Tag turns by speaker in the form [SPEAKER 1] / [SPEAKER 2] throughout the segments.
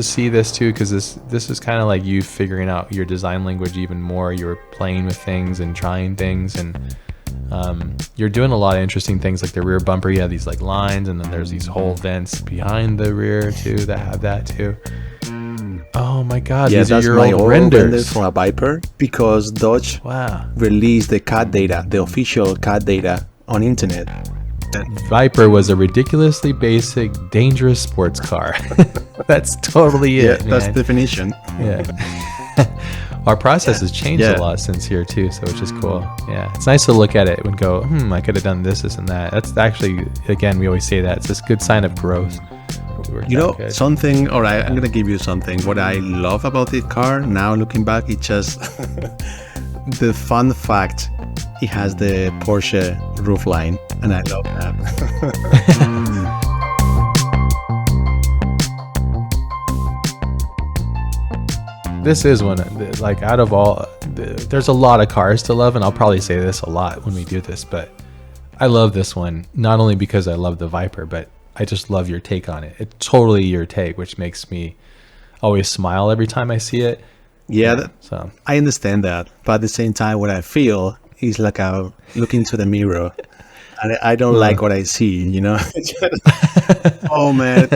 [SPEAKER 1] see this too, because this is kind of like you figuring out your design language even more. You're playing with things and trying things, and you're doing a lot of interesting things, like the rear bumper. You have these like lines, and then there's these whole vents behind the rear too that have that too. Oh my god,
[SPEAKER 2] Yeah,
[SPEAKER 1] these
[SPEAKER 2] that's
[SPEAKER 1] are your
[SPEAKER 2] my
[SPEAKER 1] old
[SPEAKER 2] old
[SPEAKER 1] renders.
[SPEAKER 2] render from a Viper, because Dodge released the CAD data, the official CAD data on internet.
[SPEAKER 1] Viper was a ridiculously basic, dangerous sports car. That's totally it.
[SPEAKER 2] That's
[SPEAKER 1] man.
[SPEAKER 2] definition.
[SPEAKER 1] Yeah. Our process has changed a lot since here too, so which is cool. Yeah, it's nice to look at it and go, I could have done this and that. That's actually, again, we always say that it's a good sign of growth.
[SPEAKER 2] You know, something, all right, I'm going to give you something. What I love about this car, now looking back, it's just the fun fact, it has the Porsche roofline, and I love that.
[SPEAKER 1] This is one, like, out of all, there's a lot of cars to love, and I'll probably say this a lot when we do this, but I love this one, not only because I love the Viper, but I just love your take on it. It's totally your take, which makes me always smile every time I see it.
[SPEAKER 2] Yeah,
[SPEAKER 1] so
[SPEAKER 2] I understand that, but at the same time, what I feel is like I look into the mirror, and I don't like what I see. You know? Oh man,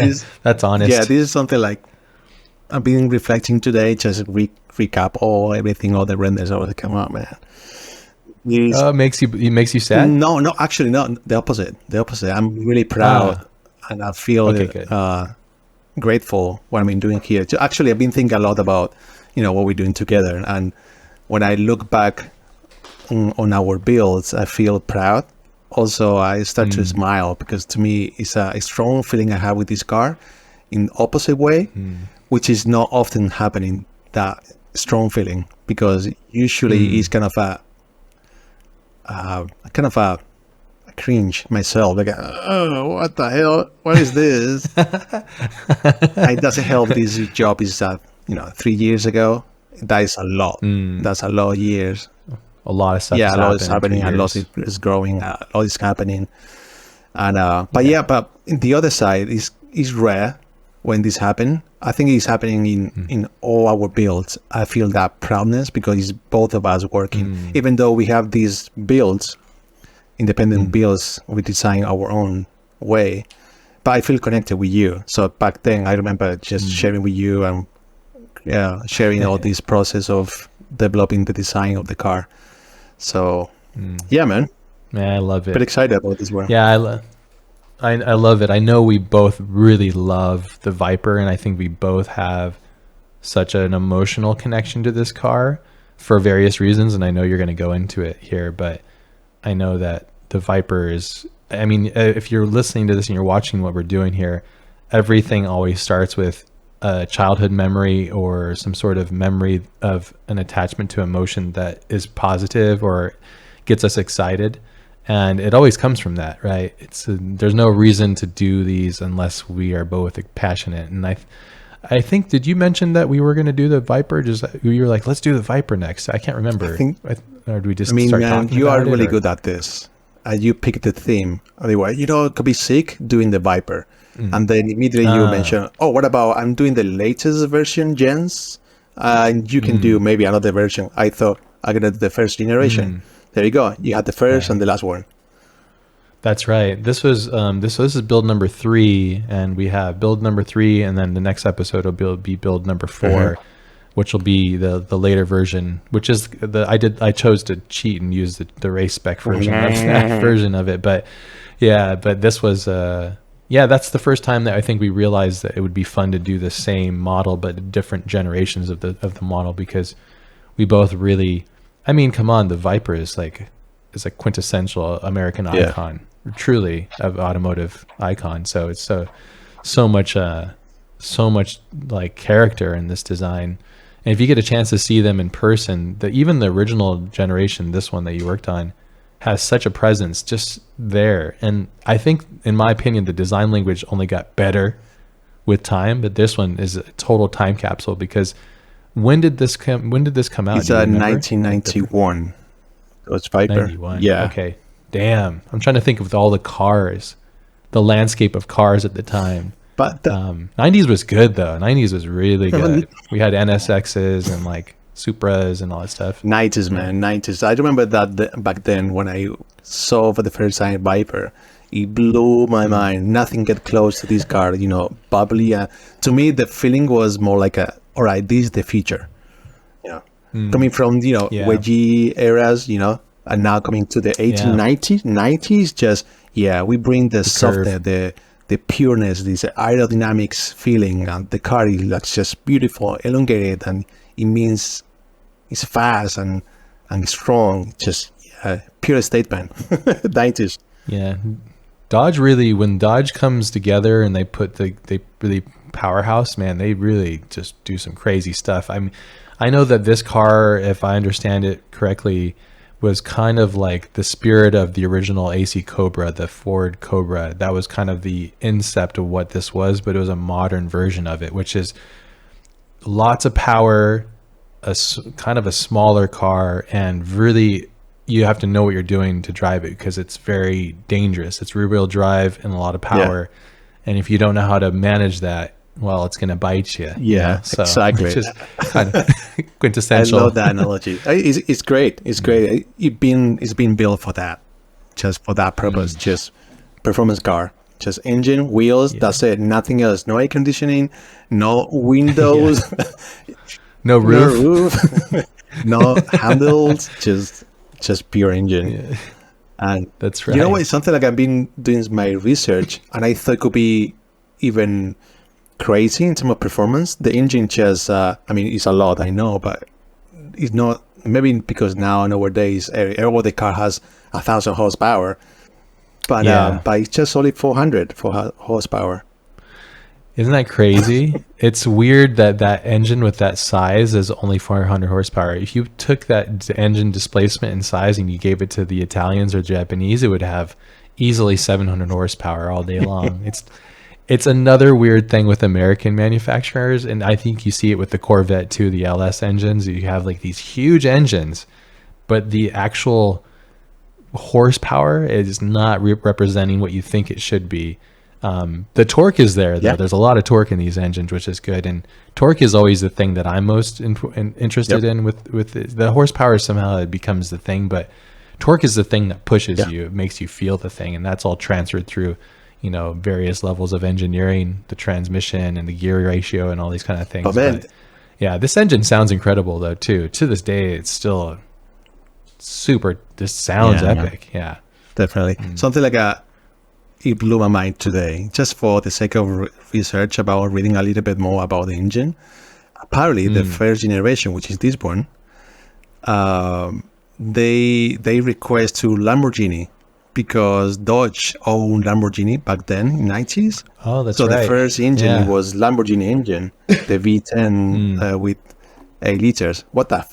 [SPEAKER 1] that's honest.
[SPEAKER 2] Yeah, this is something like I've been reflecting today. Just recap everything, all the renders. I was like, come on, man.
[SPEAKER 1] It makes you sad?
[SPEAKER 2] No, actually, no. The opposite. I'm really proud, and I feel grateful what I'm doing here. Actually, I've been thinking a lot about, what we're doing together, and when I look back on our builds, I feel proud. Also, I start to smile, because to me, it's a strong feeling I have with this car, in opposite way, which is not often happening. That strong feeling, because usually it's kind of a cringe myself, like, oh, what the hell, what is this? It doesn't help. This job is 3 years ago. That is a lot. That's a lot of years.
[SPEAKER 1] A lot of stuff.
[SPEAKER 2] Yeah, a lot is happening. A lot is growing. A lot is happening. And but the other side is rare when this happen. I think it's happening in all our builds. I feel that proudness, because it's both of us working. Even though we have these builds, independent builds, we design our own way. But I feel connected with you. So back then, I remember just sharing with you and sharing all this process of developing the design of the car. So yeah, man.
[SPEAKER 1] I love it.
[SPEAKER 2] But excited about this one.
[SPEAKER 1] Yeah, I love it. I know we both really love the Viper, and I think we both have such an emotional connection to this car for various reasons, and I know you're going to go into it here, but I know that the Viper is, I mean, if you're listening to this and you're watching what we're doing here, everything always starts with a childhood memory or some sort of memory of an attachment to emotion that is positive or gets us excited. And it always comes from that, right? There's no reason to do these unless we are both passionate. And I think, did you mention that we were going to do the Viper? Just you were like, let's do the Viper next. I can't remember. Or do we just start talking
[SPEAKER 2] you
[SPEAKER 1] about
[SPEAKER 2] are
[SPEAKER 1] it,
[SPEAKER 2] really
[SPEAKER 1] or?
[SPEAKER 2] good at this. You picked the theme. Otherwise, it could be sick doing the Viper. And then immediately you mention, what about I'm doing the latest version gens? And you can do maybe another version. I thought I'm going to do the first generation. There you go. You had the first and the last one.
[SPEAKER 1] That's right. This was this is build number 3, and we have build number 3, and then the next episode will be build number 4, which will be the later version. Which is I chose to cheat and use the race spec version of that version of it. But this was that's the first time that I think we realized that it would be fun to do the same model but different generations of the model, because we both really. I mean, come on, the Viper is a quintessential American icon, truly of automotive icon. So it's so much like character in this design. And if you get a chance to see them in person, even the original generation, this one that you worked on, has such a presence just there. And I think, in my opinion, the design language only got better with time, but this one is a total time capsule, because when did this come out?
[SPEAKER 2] It's 1991. It's Viper.
[SPEAKER 1] 91.
[SPEAKER 2] Yeah.
[SPEAKER 1] Okay. Damn. I'm trying to think of all the cars, the landscape of cars at the time.
[SPEAKER 2] But the,
[SPEAKER 1] 90s was good though. 90s was really good. We had NSXs and like Supras and all that stuff.
[SPEAKER 2] 90s, man, 90s. I remember that back then when I saw for the first time Viper, it blew my mind. Nothing get close to this car, you know, bubbly. To me, the feeling was more like all right, this is the future. You know, coming from, you know, wedgie eras, you know, and now coming to the 1890s, 90s, just, we bring the softness, the pureness, this aerodynamics feeling, and the car looks just beautiful, elongated, and it means it's fast and strong. Just pure statement. 90s.
[SPEAKER 1] Yeah, Dodge really, when Dodge comes together and they put they really powerhouse, man, they really just do some crazy stuff. I know that this car, if I understand it correctly, was kind of like the spirit of the original AC Cobra, the Ford Cobra. That was kind of the incept of what this was, but it was a modern version of it, which is lots of power, kind of a smaller car, and really you have to know what you're doing to drive it because it's very dangerous. It's rear-wheel drive and a lot of power, and if you don't know how to manage that, well, it's going to bite you.
[SPEAKER 2] Yeah, so, exactly.
[SPEAKER 1] Which is kind of quintessential.
[SPEAKER 2] I love that analogy. It's great. It's great. It's been built for that, just for that purpose. Just performance car. Just engine, wheels. That's it. Nothing else. No air conditioning. No windows.
[SPEAKER 1] No roof.
[SPEAKER 2] No handles. Just pure engine.
[SPEAKER 1] Yeah.
[SPEAKER 2] And
[SPEAKER 1] that's right.
[SPEAKER 2] You know what? It's something like I've been doing my research, and I thought it could be even crazy in terms of performance. The engine just, I mean, it's a lot, I know, but it's not, maybe because nowadays, every the car has 1,000 horsepower, but it's just only 400 horsepower.
[SPEAKER 1] Isn't that crazy? It's weird that engine with that size is only 400 horsepower. If you took that engine displacement and size and you gave it to the Italians or Japanese, it would have easily 700 horsepower all day long. It's another weird thing with American manufacturers, and I think you see it with the Corvette too, the LS engines. You have like these huge engines, but the actual horsepower is not representing what you think it should be. The torque is there though. There's a lot of torque in these engines, which is good, and torque is always the thing that I'm most interested in with the horsepower. Somehow it becomes the thing, but torque is the thing that pushes you. It makes you feel the thing, and that's all transferred through, you know, various levels of engineering, the transmission and the gear ratio and all these kind of things. But yeah, this engine sounds incredible though too. To this day, it's still super, this sounds epic. Yeah,
[SPEAKER 2] definitely. Something like it blew my mind today, just for the sake of research about reading a little bit more about the engine. Apparently the first generation, which is this one, they request to Lamborghini, because Dodge owned Lamborghini back then in 90s.
[SPEAKER 1] Oh, that's
[SPEAKER 2] right. So the first engine
[SPEAKER 1] Yeah.
[SPEAKER 2] was Lamborghini engine, the V10 with 8 liters. What the?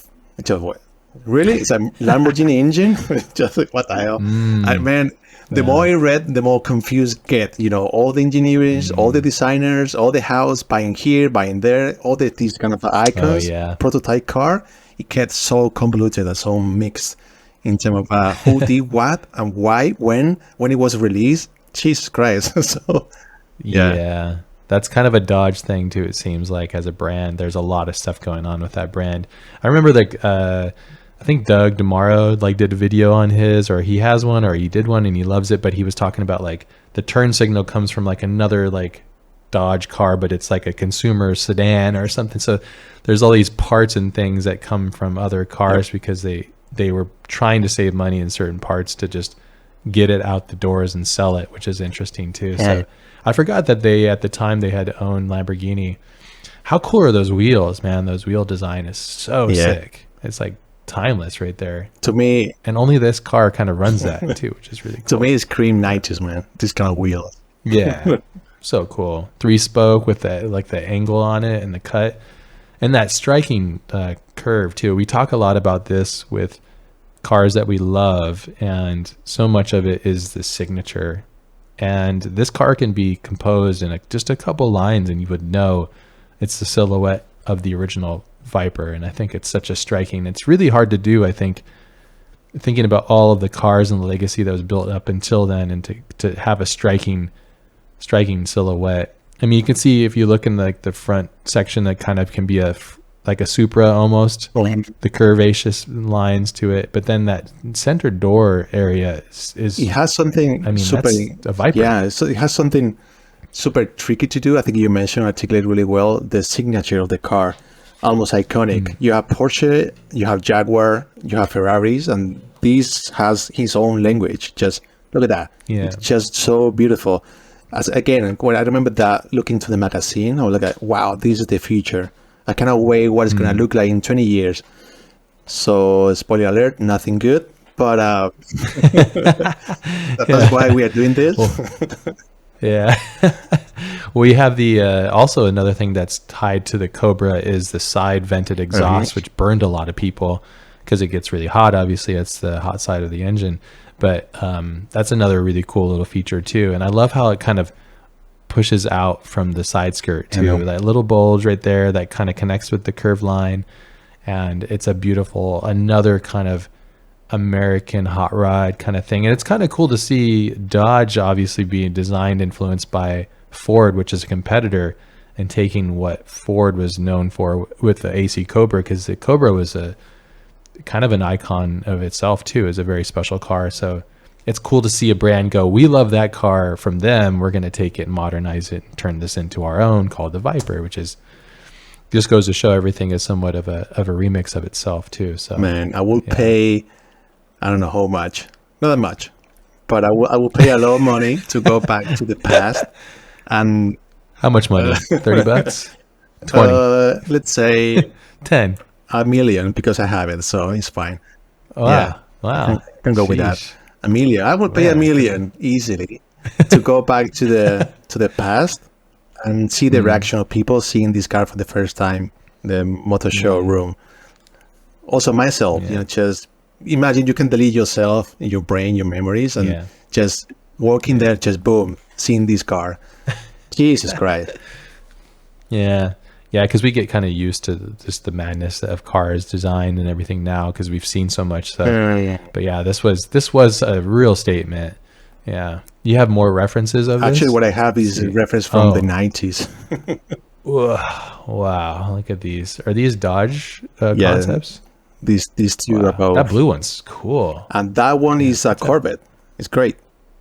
[SPEAKER 2] Just what? Really? It's a Lamborghini engine? Just like, what the hell? Man, the more I read, the more confused get. You know, all the engineers, all the designers, all the house buying here, buying there, all these kind of icons, prototype car. It gets so convoluted and so mixed in terms of who did what and why, when it was released. Jesus Christ. So,
[SPEAKER 1] yeah, that's kind of a Dodge thing too. It seems like as a brand, there's a lot of stuff going on with that brand. I remember like, I think Doug DeMauro like did a video on his, or he has one, or he did one and he loves it, but he was talking about like the turn signal comes from like another like Dodge car, but it's like a consumer sedan or something. So there's all these parts and things that come from other cars because they were trying to save money in certain parts to just get it out the doors and sell it, which is interesting too. So I forgot that they, at the time, they had owned Lamborghini. How cool are those wheels, man? Those wheel design is so sick. It's like timeless right there.
[SPEAKER 2] To me,
[SPEAKER 1] and only this car kind of runs that too, which is really cool.
[SPEAKER 2] To me, it's cream 90s, man. This kind of wheels.
[SPEAKER 1] Yeah. So cool. 3-spoke with the like the angle on it and the cut. And that striking curve too. We talk a lot about this with cars that we love, and so much of it is the signature. And this car can be composed in just a couple lines and you would know it's the silhouette of the original Viper. And I think it's such a striking, it's really hard to do, I think, thinking about all of the cars and the legacy that was built up until then, and to have a striking silhouette I mean, you can see if you look in like the front section that kind of can be like a Supra almost, the curvaceous lines to it. But then that center door area is
[SPEAKER 2] it has something.
[SPEAKER 1] I mean,
[SPEAKER 2] super,
[SPEAKER 1] that's a Viper.
[SPEAKER 2] Yeah, so it has something super tricky to do. I think you mentioned articulate really well the signature of the car, almost iconic. You have Porsche, you have Jaguar, you have Ferraris, and this has his own language. Just look at that.
[SPEAKER 1] Yeah.
[SPEAKER 2] It's just so beautiful. As again, when I remember that looking to the magazine, I was like, wow, this is the future. I cannot wait what it's gonna look like in 20 years. So spoiler alert, nothing good. But that's why we are doing this.
[SPEAKER 1] Yeah. We have the also another thing that's tied to the Cobra is the side vented exhaust, which burned a lot of people because it gets really hot. Obviously, it's the hot side of the engine. But that's another really cool little feature too. And I love how it kind of pushes out from the side skirt too. That little bulge right there that kind of connects with the curved line. And it's a beautiful, another kind of American hot rod kind of thing. And it's kind of cool to see Dodge obviously being designed, influenced by Ford, which is a competitor, and taking what Ford was known for with the AC Cobra, because the Cobra was a kind of an icon of itself too, is a very special car. So it's cool to see a brand go, we love that car from them, we're going to take it and modernize it and turn this into our own, called the Viper, which is just goes to show everything is somewhat of a remix of itself too. So
[SPEAKER 2] man, I will pay, I don't know how much, not that much, but I will pay a lot of money to go back to the past. And
[SPEAKER 1] how much money? $30? 20?
[SPEAKER 2] Let's say
[SPEAKER 1] 10.
[SPEAKER 2] $1 million, because I have it, so it's fine.
[SPEAKER 1] Wow. Yeah. Wow.
[SPEAKER 2] Can go with that. $1 million. I would pay $1 million easily to go back to the past and see the reaction of people seeing this car for the first time, the motor showroom. Also myself, just imagine you can delete yourself, your brain, your memories, and just walking there, just boom, seeing this car. Jesus Christ.
[SPEAKER 1] Yeah, because we get kind of used to just the madness of cars design and everything now because we've seen so much stuff. But yeah, this was a real statement. Yeah, you have more references of
[SPEAKER 2] Actually,
[SPEAKER 1] this?
[SPEAKER 2] what I have is a reference from the 90s.
[SPEAKER 1] Wow, look at these. Are these Dodge concepts?
[SPEAKER 2] These two are about.
[SPEAKER 1] That blue one's cool.
[SPEAKER 2] And that one is a Corvette. It's great.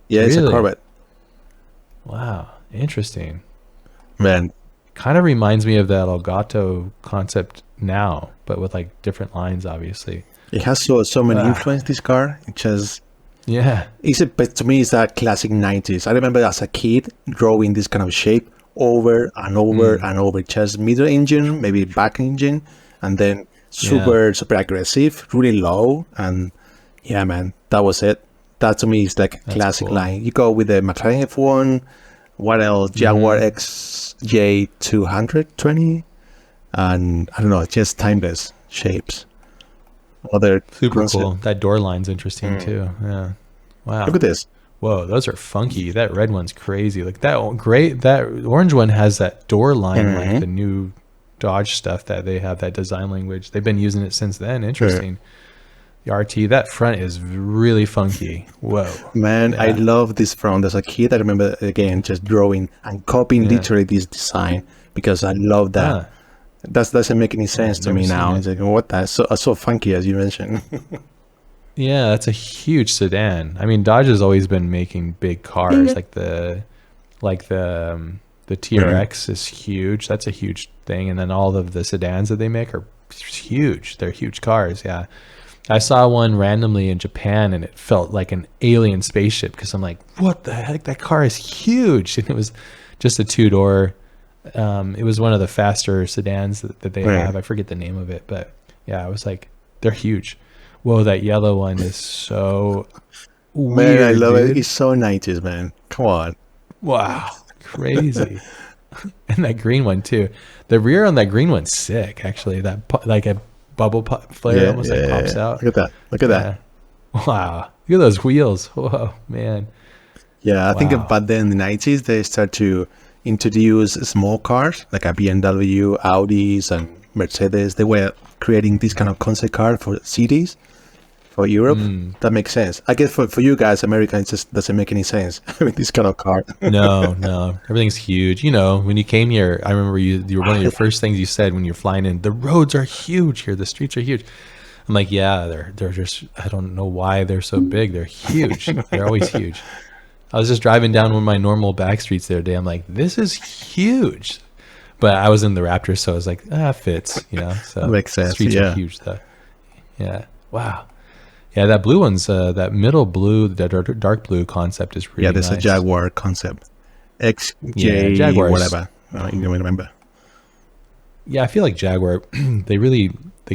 [SPEAKER 2] Yeah,
[SPEAKER 1] really?
[SPEAKER 2] It's a Corvette.
[SPEAKER 1] Wow, interesting.
[SPEAKER 2] Man,
[SPEAKER 1] kind of reminds me of that Elgato concept now, but with like different lines, obviously.
[SPEAKER 2] It has so many influence, this car. It just but to me it's that classic 90s. I remember as a kid drawing this kind of shape over and over and over. Just middle engine, maybe back engine, and then super aggressive, really low, and yeah, man, that was it. That to me is like a classic line. You go with the McLaren F1. What else? Jaguar XJ220, and I don't know, just timeless shapes. Other
[SPEAKER 1] super cool. That door line's interesting too. Yeah. Wow.
[SPEAKER 2] Look at this.
[SPEAKER 1] Whoa, those are funky. That red one's crazy. Like that orange one has that door line like the new Dodge stuff that they have, that design language. They've been using it since then. Interesting. The RT, that front is really funky. Whoa.
[SPEAKER 2] Man, I love this front. As a kid, I remember, again, just drawing and copying literally this design because I love that. That doesn't make any sense to me now. It's like, what? That's so funky, as you mentioned.
[SPEAKER 1] Yeah, that's a huge sedan. I mean, Dodge has always been making big cars. Like the TRX is huge. That's a huge thing. And then all of the sedans that they make are huge. They're huge cars. Yeah. I saw one randomly in Japan and it felt like an alien spaceship because I'm like, what the heck? That car is huge. And it was just a two-door. It was one of the faster sedans that they have. I forget the name of it, but yeah, I was like, they're huge. Whoa, that yellow one is so weird.
[SPEAKER 2] Man, I love it. It's so 90s, man. Come on.
[SPEAKER 1] Wow. Crazy. And that green one too. The rear on that green one's sick, actually. That like a bubble flare almost like pops out.
[SPEAKER 2] Look at that.
[SPEAKER 1] Wow. Look at those wheels. Whoa, man.
[SPEAKER 2] Yeah, I think about then in the 90s, they start to introduce small cars like a BMW, Audis, and Mercedes. They were creating this kind of concept car for cities. For Europe, that makes sense. I guess for you guys, America, it just doesn't make any sense with this kind of car.
[SPEAKER 1] No, everything's huge. You know, when you came here, I remember you were one of your first things you said when you're flying in. The roads are huge here. The streets are huge. I'm like, yeah, they're just. I don't know why they're so big. They're huge. They're always huge. I was just driving down one of my normal back streets the other day. I'm like, this is huge. But I was in the Raptor, so I was like, fits. You know, so
[SPEAKER 2] makes sense.
[SPEAKER 1] Streets are huge though. Yeah. Wow. Yeah, that blue one's that middle blue, the dark blue concept is really
[SPEAKER 2] there's
[SPEAKER 1] nice.
[SPEAKER 2] A Jaguar concept, XJ,
[SPEAKER 1] Jaguars,
[SPEAKER 2] whatever. I don't even remember.
[SPEAKER 1] Yeah, I feel like Jaguar, they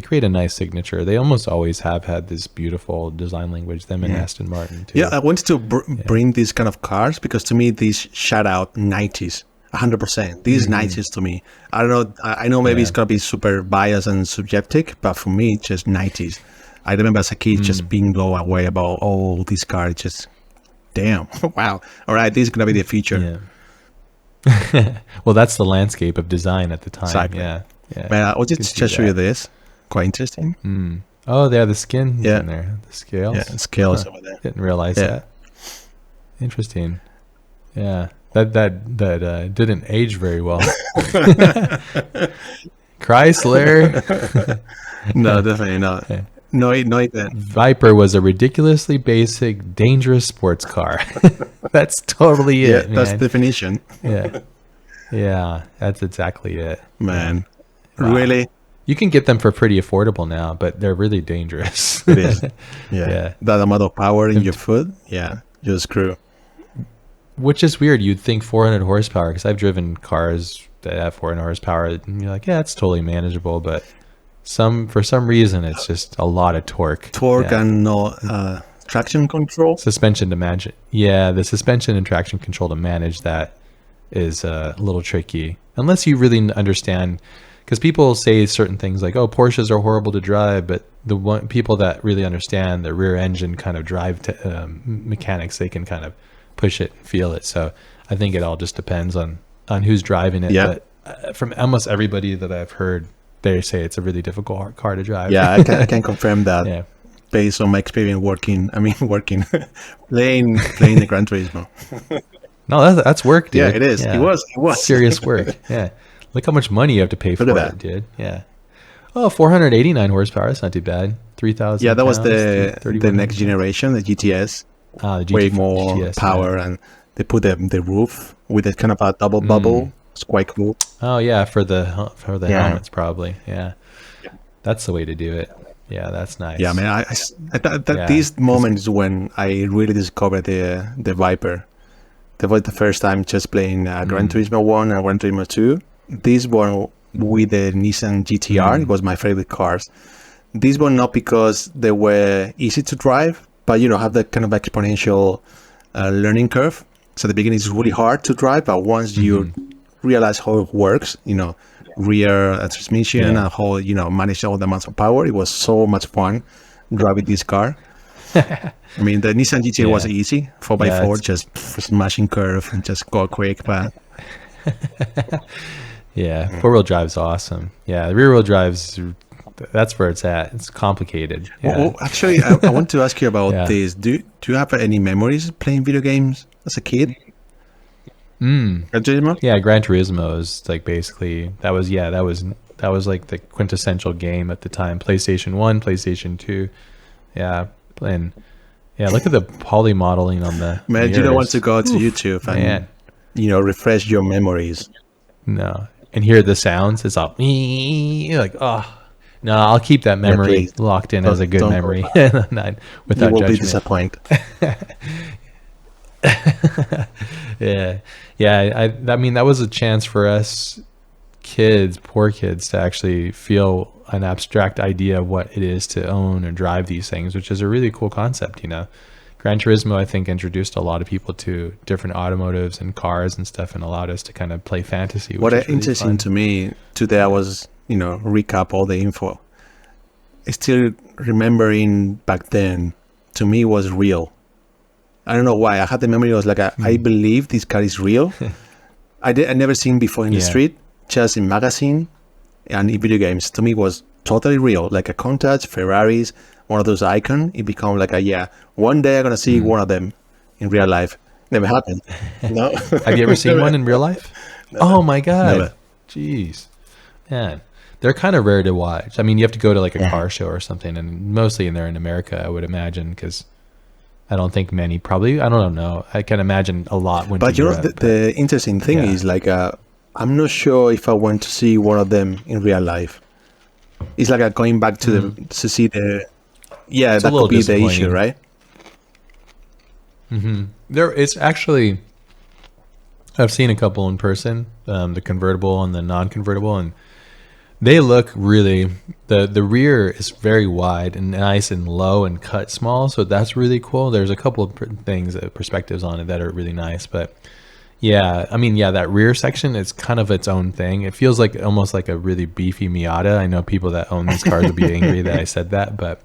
[SPEAKER 1] create a nice signature. They almost always have had this beautiful design language. Them and Aston Martin too.
[SPEAKER 2] Yeah, I wanted to bring these kind of cars because to me these shout out 90s. 100%. These 90s to me. I don't know. I know maybe it's gonna be super biased and subjective, but for me, it's just 90s. I remember as a kid just being blown away about these cars. Just damn, wow. All right, this is gonna be the future.
[SPEAKER 1] Yeah. Well, that's the landscape of design at the time.
[SPEAKER 2] Exactly.
[SPEAKER 1] Yeah.
[SPEAKER 2] But I'll just show you this. Quite interesting.
[SPEAKER 1] Oh, they have the skin in there. The scales.
[SPEAKER 2] Yeah, scales over there.
[SPEAKER 1] Didn't realize that. Interesting. Yeah. That didn't age very well. Chrysler.
[SPEAKER 2] No, definitely not.
[SPEAKER 1] Yeah.
[SPEAKER 2] No, it didn't.
[SPEAKER 1] Viper was a ridiculously basic, dangerous sports car. That's totally it.
[SPEAKER 2] Yeah, that's the definition.
[SPEAKER 1] Yeah, that's exactly it.
[SPEAKER 2] Man,
[SPEAKER 1] Wow.
[SPEAKER 2] really?
[SPEAKER 1] You can get them for pretty affordable now, but they're really dangerous.
[SPEAKER 2] It is. Yeah. That amount of power in your foot, you're screwed.
[SPEAKER 1] Which is weird. You'd think 400 horsepower, because I've driven cars that have 400 horsepower, and you're like, yeah, it's totally manageable, but for some reason, it's just a lot of torque.
[SPEAKER 2] And no traction control.
[SPEAKER 1] Suspension to manage it. Yeah, the suspension and traction control to manage that is a little tricky, unless you really understand. Because people say certain things like, "Oh, Porsches are horrible to drive," but people that really understand the rear engine kind of drive mechanics, they can kind of push it and feel it. So I think it all just depends on who's driving it.
[SPEAKER 2] Yeah.
[SPEAKER 1] But from almost everybody that I've heard, they say it's a really difficult car to drive.
[SPEAKER 2] Yeah, I can confirm that.
[SPEAKER 1] Yeah.
[SPEAKER 2] Based on my experience playing the Gran Turismo.
[SPEAKER 1] No, that's work, dude.
[SPEAKER 2] Yeah, it is. It was
[SPEAKER 1] serious work. Yeah. Look how much money you have to pay for
[SPEAKER 2] Look at
[SPEAKER 1] it, dude. Yeah. Oh, 489 horsepower. That's not too bad. 3,000.
[SPEAKER 2] Yeah, that was the next generation, the GTS. Way more
[SPEAKER 1] GTS,
[SPEAKER 2] power, and they put the roof with a kind of a double bubble. It's quite cool.
[SPEAKER 1] Oh yeah, for the helmets probably. Yeah, that's the way to do it. Yeah, that's nice.
[SPEAKER 2] Yeah, man. I thought these moments when I really discovered the Viper. That was the first time just playing Gran Turismo 1 and Gran Turismo 2. This one with the Nissan GTR, it was my favorite cars. This one not because they were easy to drive, but have that kind of exponential learning curve. So the beginning is really hard to drive, but once you realize how it works, rear transmission and how manage all the amounts of power, it was so much fun driving this car. I mean, the Nissan GTR was easy, 4x4, just smashing curve and just go quick, but
[SPEAKER 1] four-wheel drive's awesome. Yeah, the rear-wheel drive's, that's where it's at. It's complicated. Yeah.
[SPEAKER 2] Well, actually, I want to ask you about this. Do you have any memories playing video games as a kid? Gran Turismo?
[SPEAKER 1] Yeah, Gran Turismo is like basically that was like the quintessential game at the time. PlayStation 1, PlayStation 2. Yeah, and look at the poly modeling on the
[SPEAKER 2] man.
[SPEAKER 1] mirrors.
[SPEAKER 2] You don't want to go to YouTube and refresh your memories.
[SPEAKER 1] No, and hear the sounds. It's all you're like, oh no, I'll keep that memory locked in as a good memory. Without
[SPEAKER 2] you will
[SPEAKER 1] judgment.
[SPEAKER 2] be disappointed.
[SPEAKER 1] I mean, that was a chance for us poor kids, to actually feel an abstract idea of what it is to own or drive these things, which is a really cool concept. Gran Turismo, I think, introduced a lot of people to different automotives and cars and stuff, and allowed us to kind of play fantasy.
[SPEAKER 2] What
[SPEAKER 1] is
[SPEAKER 2] really interesting fun to me today, I was recap all the info. Still remembering back then, to me, was real. I don't know why. I had the memory. I was like, I believe this car is real. I never seen before in the street, just in magazine and in video games. To me, it was totally real. Like a Countach, Ferraris, one of those icons. It become like one day I'm gonna see one of them in real life. Never happened. No.
[SPEAKER 1] Have you ever seen one in real life?
[SPEAKER 2] Never.
[SPEAKER 1] Oh my God.
[SPEAKER 2] Never.
[SPEAKER 1] Jeez. Man. They're kind of rare to watch. I mean, you have to go to like a car show or something, and mostly they're in America, I would imagine, because I don't think many probably. I don't know. I can imagine a lot went
[SPEAKER 2] But
[SPEAKER 1] to
[SPEAKER 2] you know,
[SPEAKER 1] Europe.
[SPEAKER 2] the interesting thing is like, I'm not sure if I went to see one of them in real life. It's like going back to to see the. Yeah,
[SPEAKER 1] It's
[SPEAKER 2] that
[SPEAKER 1] a little
[SPEAKER 2] could be the issue,
[SPEAKER 1] disappointing.
[SPEAKER 2] right?
[SPEAKER 1] It's actually. I've seen a couple in person, the convertible and the non-convertible, and they look really. The rear is very wide and nice and low and cut small, so that's really cool. There's a couple of things, perspectives on it that are really nice, but yeah, I mean, yeah, that rear section is kind of its own thing. It feels like almost like a really beefy Miata. I know people that own these cars would be angry that I said that, but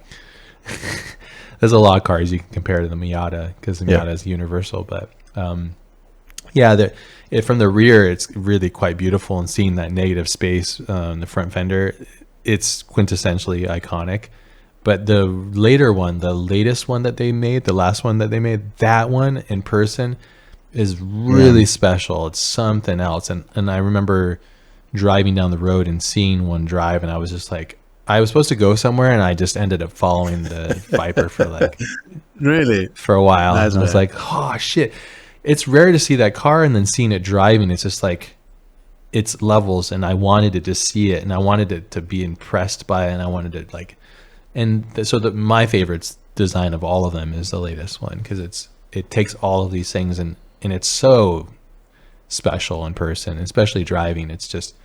[SPEAKER 1] there's a lot of cars you can compare to the Miata because the Miata is universal, but. Yeah, from the rear, it's really quite beautiful, and seeing that negative space on the front fender, it's quintessentially iconic. But the later one, the latest one that they made, the last one that they made, that one in person is really special. It's something else. And I remember driving down the road and seeing one drive, and I was just like, I was supposed to go somewhere, and I just ended up following the Viper for like
[SPEAKER 2] Really?
[SPEAKER 1] for a while.
[SPEAKER 2] That's
[SPEAKER 1] And I was like, oh shit. It's rare to see that car, and then seeing it driving, it's just like, it's levels, and I wanted to just see it, and I wanted it to be impressed by it, and I wanted to like, my favorite design of all of them is the latest one, because it takes all of these things and it's so special in person, especially driving. It's just,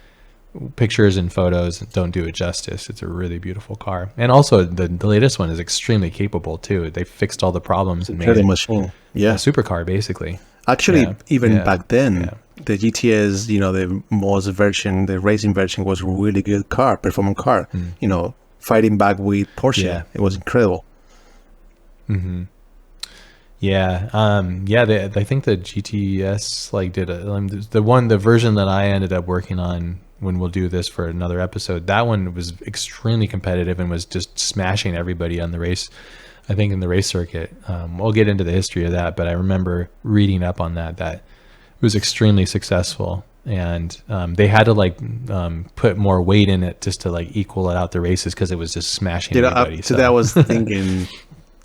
[SPEAKER 1] pictures and photos don't do it justice. It's a really beautiful car, and also the latest one is extremely capable too. They fixed all the problems and made it
[SPEAKER 2] machine.
[SPEAKER 1] a supercar basically.
[SPEAKER 2] Actually, even back then, the GTS, the most version, the racing version, was a really good car, performance car. Fighting back with Porsche, it was incredible.
[SPEAKER 1] Yeah, I think the GTS like did the version that I ended up working on when we'll do this for another episode. That one was extremely competitive and was just smashing everybody on the race. I think in the race circuit. We'll get into the history of that, but I remember reading up on that it was extremely successful, and they had to put more weight in it just to like equal it out the races because it was just smashing everybody.
[SPEAKER 2] So that I was thinking,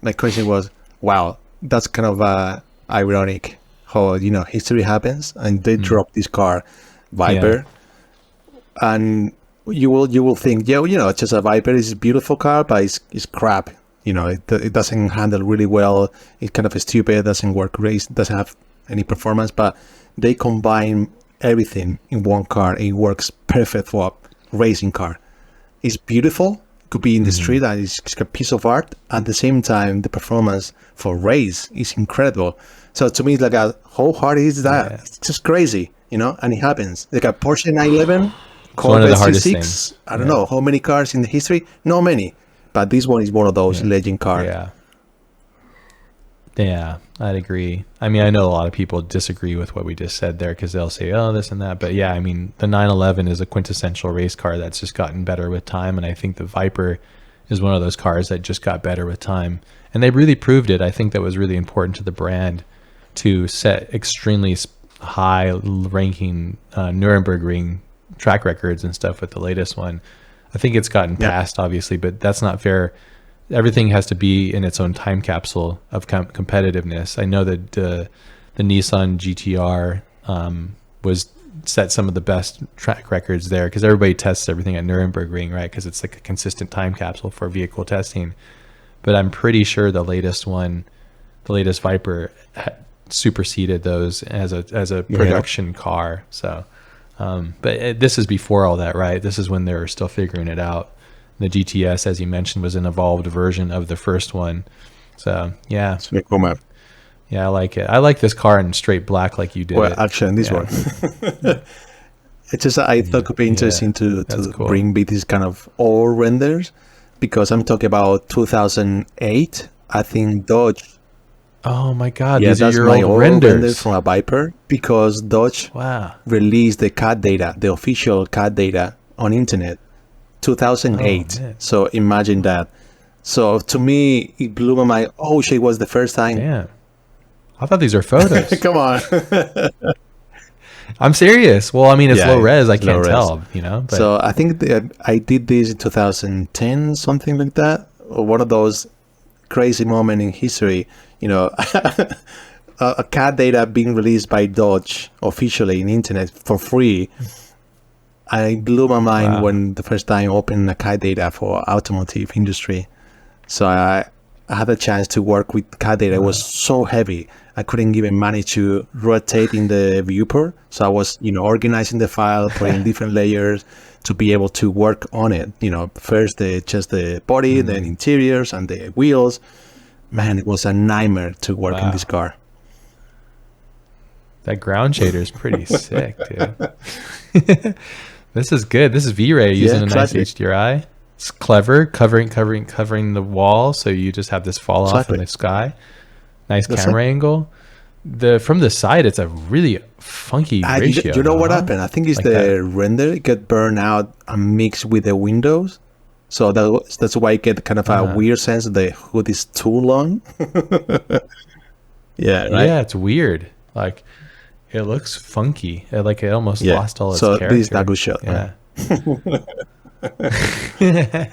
[SPEAKER 2] my question was, wow, that's kind of ironic how history happens, and they drop this car, Viper, and you will think, it's just a Viper. It's a beautiful car, but it's crap. It doesn't handle really well. It's kind of stupid. Doesn't work race. Doesn't have any performance. But they combine everything in one car. It works perfect for a racing car. It's beautiful. Could be in the street, and it's a piece of art. At the same time, the performance for race is incredible. So to me, it's like, how hard is that? It's just crazy, and it happens. Like a Porsche 911,
[SPEAKER 1] one of the hardest things.
[SPEAKER 2] I don't know how many cars in the history. Not many. But this one is one of those legend cars.
[SPEAKER 1] Yeah, I'd agree. I mean, I know a lot of people disagree with what we just said there because they'll say, oh, this and that. But yeah, I mean, the 911 is a quintessential race car that's just gotten better with time. And I think the Viper is one of those cars that just got better with time. And they really proved it. I think that was really important to the brand to set extremely high ranking Nürburgring track records and stuff with the latest one. I think it's gotten passed, obviously, but that's not fair. Everything has to be in its own time capsule of competitiveness. I know that the Nissan GTR was set some of the best track records there because everybody tests everything at Nürburgring, right? Because it's like a consistent time capsule for vehicle testing. But I'm pretty sure the latest Viper superseded those as a production car. So. But this is before all that, right? This is when they were still figuring it out. The GTS, as you mentioned, was an evolved version of the first one. So, yeah.
[SPEAKER 2] It's really cool, man.
[SPEAKER 1] Yeah, I like it. I like this car in straight black like you did.
[SPEAKER 2] Well, actually, in this one. It's just, I thought it could be interesting to bring these kind of old renders, because I'm talking about 2008. I think Dodge.
[SPEAKER 1] Oh my God! These are your old renders
[SPEAKER 2] from a Viper, because Dodge released the CAD data, the official CAD data on internet, 2008. So imagine that. So to me, it blew my mind. Oh shit! It was the first time.
[SPEAKER 1] Damn. I thought these were photos.
[SPEAKER 2] Come on.
[SPEAKER 1] I'm serious. Well, I mean, it's
[SPEAKER 2] Yeah,
[SPEAKER 1] low res. I
[SPEAKER 2] it's low
[SPEAKER 1] can't
[SPEAKER 2] res.
[SPEAKER 1] tell, you know. But
[SPEAKER 2] So I think I did this in 2010, something like that. Or one of those crazy moments in history. You know, a CAD data being released by Dodge officially in internet for free. I blew my mind
[SPEAKER 1] Wow.
[SPEAKER 2] when the first time I opened a CAD data for automotive industry. So I had a chance to work with CAD data. It was so heavy. I couldn't even manage to rotate in the viewport. So I was, organizing the file, putting different layers to be able to work on it. First just the body, then interiors and the wheels. Man, it was a nightmare to work in
[SPEAKER 1] Wow.
[SPEAKER 2] this car.
[SPEAKER 1] that ground shader is pretty sick, dude. This is good. This is V-Ray using a nice
[SPEAKER 2] exactly.
[SPEAKER 1] HDRI. It's clever, covering the wall, so you just have this fall off in
[SPEAKER 2] Exactly.
[SPEAKER 1] the sky. Nice
[SPEAKER 2] That's
[SPEAKER 1] camera angle. From the side, it's a really funky ratio.
[SPEAKER 2] You know what
[SPEAKER 1] huh?
[SPEAKER 2] happened? I think it's
[SPEAKER 1] Like
[SPEAKER 2] the
[SPEAKER 1] that.
[SPEAKER 2] render got burned out and mixed with the windows. So that's why I get kind of a weird sense that the hood is too long. Yeah, right?
[SPEAKER 1] Yeah, it's weird. Like, it looks funky. It almost
[SPEAKER 2] Yeah.
[SPEAKER 1] lost all its
[SPEAKER 2] So
[SPEAKER 1] character.
[SPEAKER 2] this is not a good shot, man.
[SPEAKER 1] Yeah.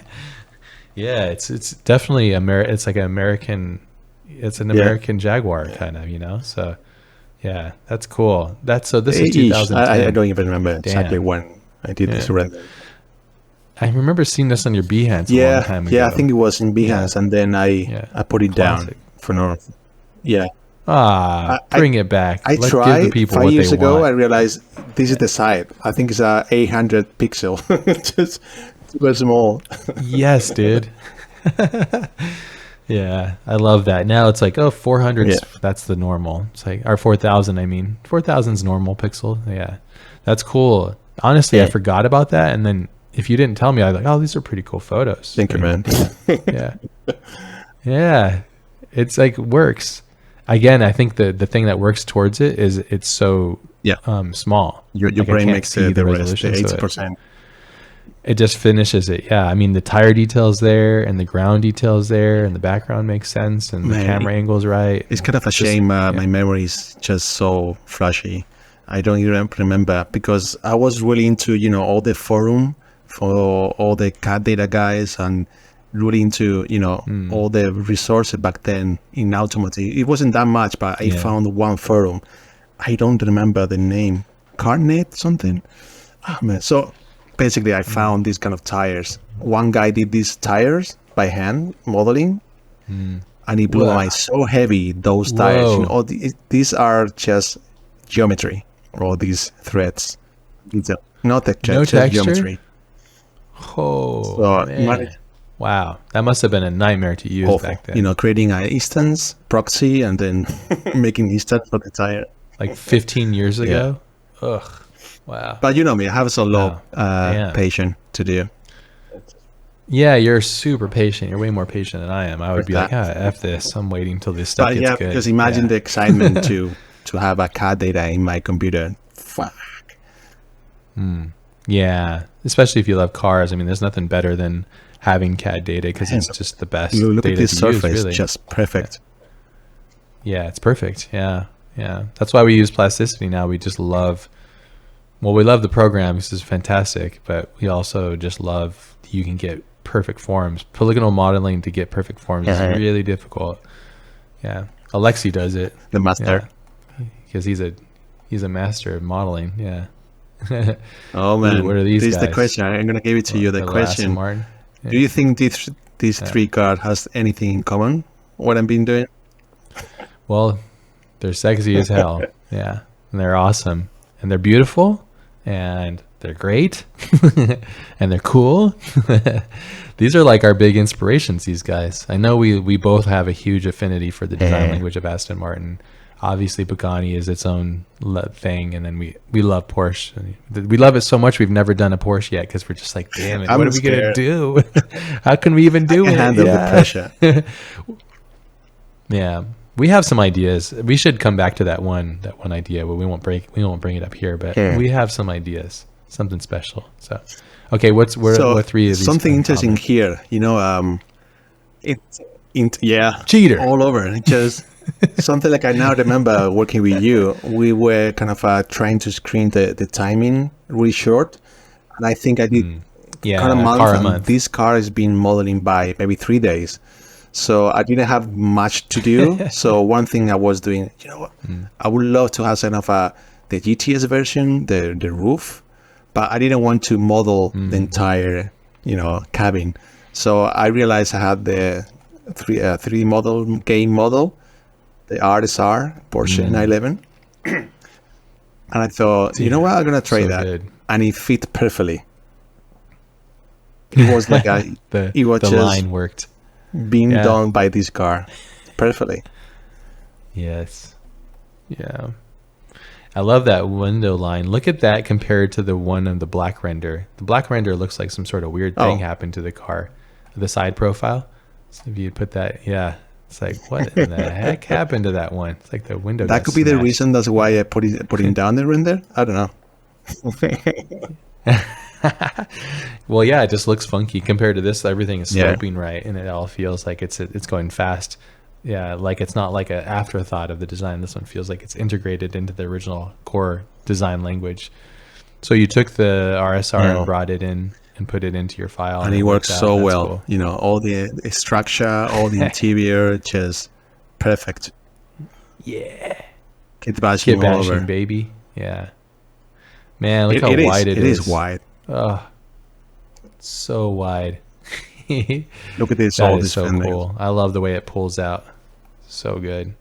[SPEAKER 1] Yeah, it's definitely it's like an American. It's an American Jaguar kind of. So, yeah, that's cool. This is
[SPEAKER 2] Ish.
[SPEAKER 1] 2010.
[SPEAKER 2] I don't even remember exactly
[SPEAKER 1] Damn.
[SPEAKER 2] when I did this render.
[SPEAKER 1] I remember seeing this on your Behance a long time ago.
[SPEAKER 2] Yeah, I think it was in Behance, and then I put it
[SPEAKER 1] Classic.
[SPEAKER 2] down for now. Yeah.
[SPEAKER 1] Bring it back.
[SPEAKER 2] I
[SPEAKER 1] Let's
[SPEAKER 2] tried
[SPEAKER 1] give the people
[SPEAKER 2] 5
[SPEAKER 1] what
[SPEAKER 2] years
[SPEAKER 1] they
[SPEAKER 2] ago. I
[SPEAKER 1] want.
[SPEAKER 2] realized this is the side. I think it's a 800 pixel, just super small.
[SPEAKER 1] Yes, dude. Yeah, I love that. Now it's like, 400, that's the normal. It's like, or 4,000, I mean. 4,000 is normal pixel. Yeah, that's cool. Honestly, I forgot about that. And then if you didn't tell me, I was like, oh, these are pretty cool photos.
[SPEAKER 2] Thank you, man.
[SPEAKER 1] Yeah. Yeah. It's like works. Again, I think the thing that works towards it is it's so small.
[SPEAKER 2] Your
[SPEAKER 1] Like, I
[SPEAKER 2] brain
[SPEAKER 1] can't
[SPEAKER 2] makes
[SPEAKER 1] see
[SPEAKER 2] the rest, the
[SPEAKER 1] resolution, so
[SPEAKER 2] 80%.
[SPEAKER 1] it just finishes it. Yeah, I mean, the tire details there and the ground details there and the background makes sense and the camera angle's right.
[SPEAKER 2] It's kind of a shame my memory is just so flashy. I don't even remember because I was really into, all the forum for all the CAD data guys and really into, all the resources back then in automotive. It wasn't that much, but I found one forum. I don't remember the name. Carnet something? Oh, man. So basically I found these kind of tires. One guy did these tires by hand modeling and he blew my mind. So heavy, those tires. These are just geometry, all these threads. Not texture,
[SPEAKER 1] No
[SPEAKER 2] just
[SPEAKER 1] texture?
[SPEAKER 2] geometry.
[SPEAKER 1] Oh,
[SPEAKER 2] So
[SPEAKER 1] man. Wow, that must have been a nightmare to use back then.
[SPEAKER 2] Creating an instance proxy and then making instance for the tire.
[SPEAKER 1] Like 15 years ago? Ugh, wow.
[SPEAKER 2] But you know me, I have so low patience to do.
[SPEAKER 1] Yeah, you're super patient. You're way more patient than I am. I would be like, F this. I'm waiting till this stuff gets good.
[SPEAKER 2] Because imagine the excitement to have a CAD data in my computer. Fuck.
[SPEAKER 1] Yeah, especially if you love cars. I mean, there's nothing better than having CAD data because it's just the best
[SPEAKER 2] Look
[SPEAKER 1] data
[SPEAKER 2] at this
[SPEAKER 1] to
[SPEAKER 2] surface,
[SPEAKER 1] use, really.
[SPEAKER 2] just perfect.
[SPEAKER 1] Yeah, it's perfect. Yeah. That's why we use plasticity now. We just love, we love the program. This is fantastic, but we also just love you can get perfect forms. Polygonal modeling to get perfect forms is really difficult. Yeah. Alexi does it.
[SPEAKER 2] The master.
[SPEAKER 1] Because he's a master of modeling. Yeah.
[SPEAKER 2] Oh man,
[SPEAKER 1] what are these
[SPEAKER 2] this
[SPEAKER 1] guys?
[SPEAKER 2] is the question. I'm gonna give it to you. The
[SPEAKER 1] Aston
[SPEAKER 2] question:
[SPEAKER 1] Martin. Yeah.
[SPEAKER 2] do you think these three cars has anything in common? What I've been doing?
[SPEAKER 1] Well, they're sexy as hell. Yeah, and they're awesome, and they're beautiful, and they're great, and they're cool. These are like our big inspirations. These guys. I know we both have a huge affinity for the design language of Aston Martin. Obviously, Pagani is its own thing, and then we love Porsche. We love it so much we've never done a Porsche yet because we're just like, damn it, what are we gonna do? How can we even do it?
[SPEAKER 2] Handle the pressure.
[SPEAKER 1] Yeah, we have some ideas. We should come back to that one idea, but we won't bring it up here. But we have some ideas, something special. So, okay, what three of these?
[SPEAKER 2] Something interesting here. Yeah,
[SPEAKER 1] Cheater.
[SPEAKER 2] all over. Just something like I now remember working with you. We were kind of trying to screen the timing really short, and I think I did car a
[SPEAKER 1] Yeah, a
[SPEAKER 2] month,
[SPEAKER 1] car a
[SPEAKER 2] and
[SPEAKER 1] month.
[SPEAKER 2] this car has been modeling by maybe 3 days. So I didn't have much to do. So one thing I was doing, you know what, I would love to have kind of the GTS version, the roof, but I didn't want to model the entire, cabin. So I realized I had the three model game model, the RSR Porsche 911, and I thought, you know what, I'm gonna try
[SPEAKER 1] So
[SPEAKER 2] that,
[SPEAKER 1] good.
[SPEAKER 2] and it fit perfectly. It was like it was
[SPEAKER 1] the
[SPEAKER 2] just
[SPEAKER 1] line worked.
[SPEAKER 2] being
[SPEAKER 1] Yeah.
[SPEAKER 2] done by this car perfectly.
[SPEAKER 1] Yes. Yeah. I love that window line. Look at that compared to the one on the black render. The black render looks like some sort of weird thing happened to the car. The side profile. So if you put that, yeah, it's like, what in the heck happened to that one? It's like the window
[SPEAKER 2] That
[SPEAKER 1] got
[SPEAKER 2] could be the
[SPEAKER 1] smashed.
[SPEAKER 2] reason. That's why I putting down the render. I don't know.
[SPEAKER 1] Well, yeah, it just looks funky compared to this. Everything is
[SPEAKER 2] Yeah.
[SPEAKER 1] sloping right, and it all feels like it's going fast. Yeah, like it's not like an afterthought of the design. This one feels like it's integrated into the original core design language. So you took the RSR
[SPEAKER 2] Yeah.
[SPEAKER 1] and brought it in and put it into your file,
[SPEAKER 2] And it
[SPEAKER 1] worked
[SPEAKER 2] works
[SPEAKER 1] out.
[SPEAKER 2] so
[SPEAKER 1] That's
[SPEAKER 2] well.
[SPEAKER 1] cool.
[SPEAKER 2] All the structure, all the interior, just perfect.
[SPEAKER 1] Yeah,
[SPEAKER 2] Kit bashing
[SPEAKER 1] kit
[SPEAKER 2] all
[SPEAKER 1] bashing,
[SPEAKER 2] over.
[SPEAKER 1] baby. Yeah, man, look how
[SPEAKER 2] It
[SPEAKER 1] wide
[SPEAKER 2] is.
[SPEAKER 1] it
[SPEAKER 2] It is wide.
[SPEAKER 1] Oh, so wide.
[SPEAKER 2] Look at this.
[SPEAKER 1] That
[SPEAKER 2] All
[SPEAKER 1] is
[SPEAKER 2] this
[SPEAKER 1] so
[SPEAKER 2] fender.
[SPEAKER 1] cool. I love the way it pulls out. So good.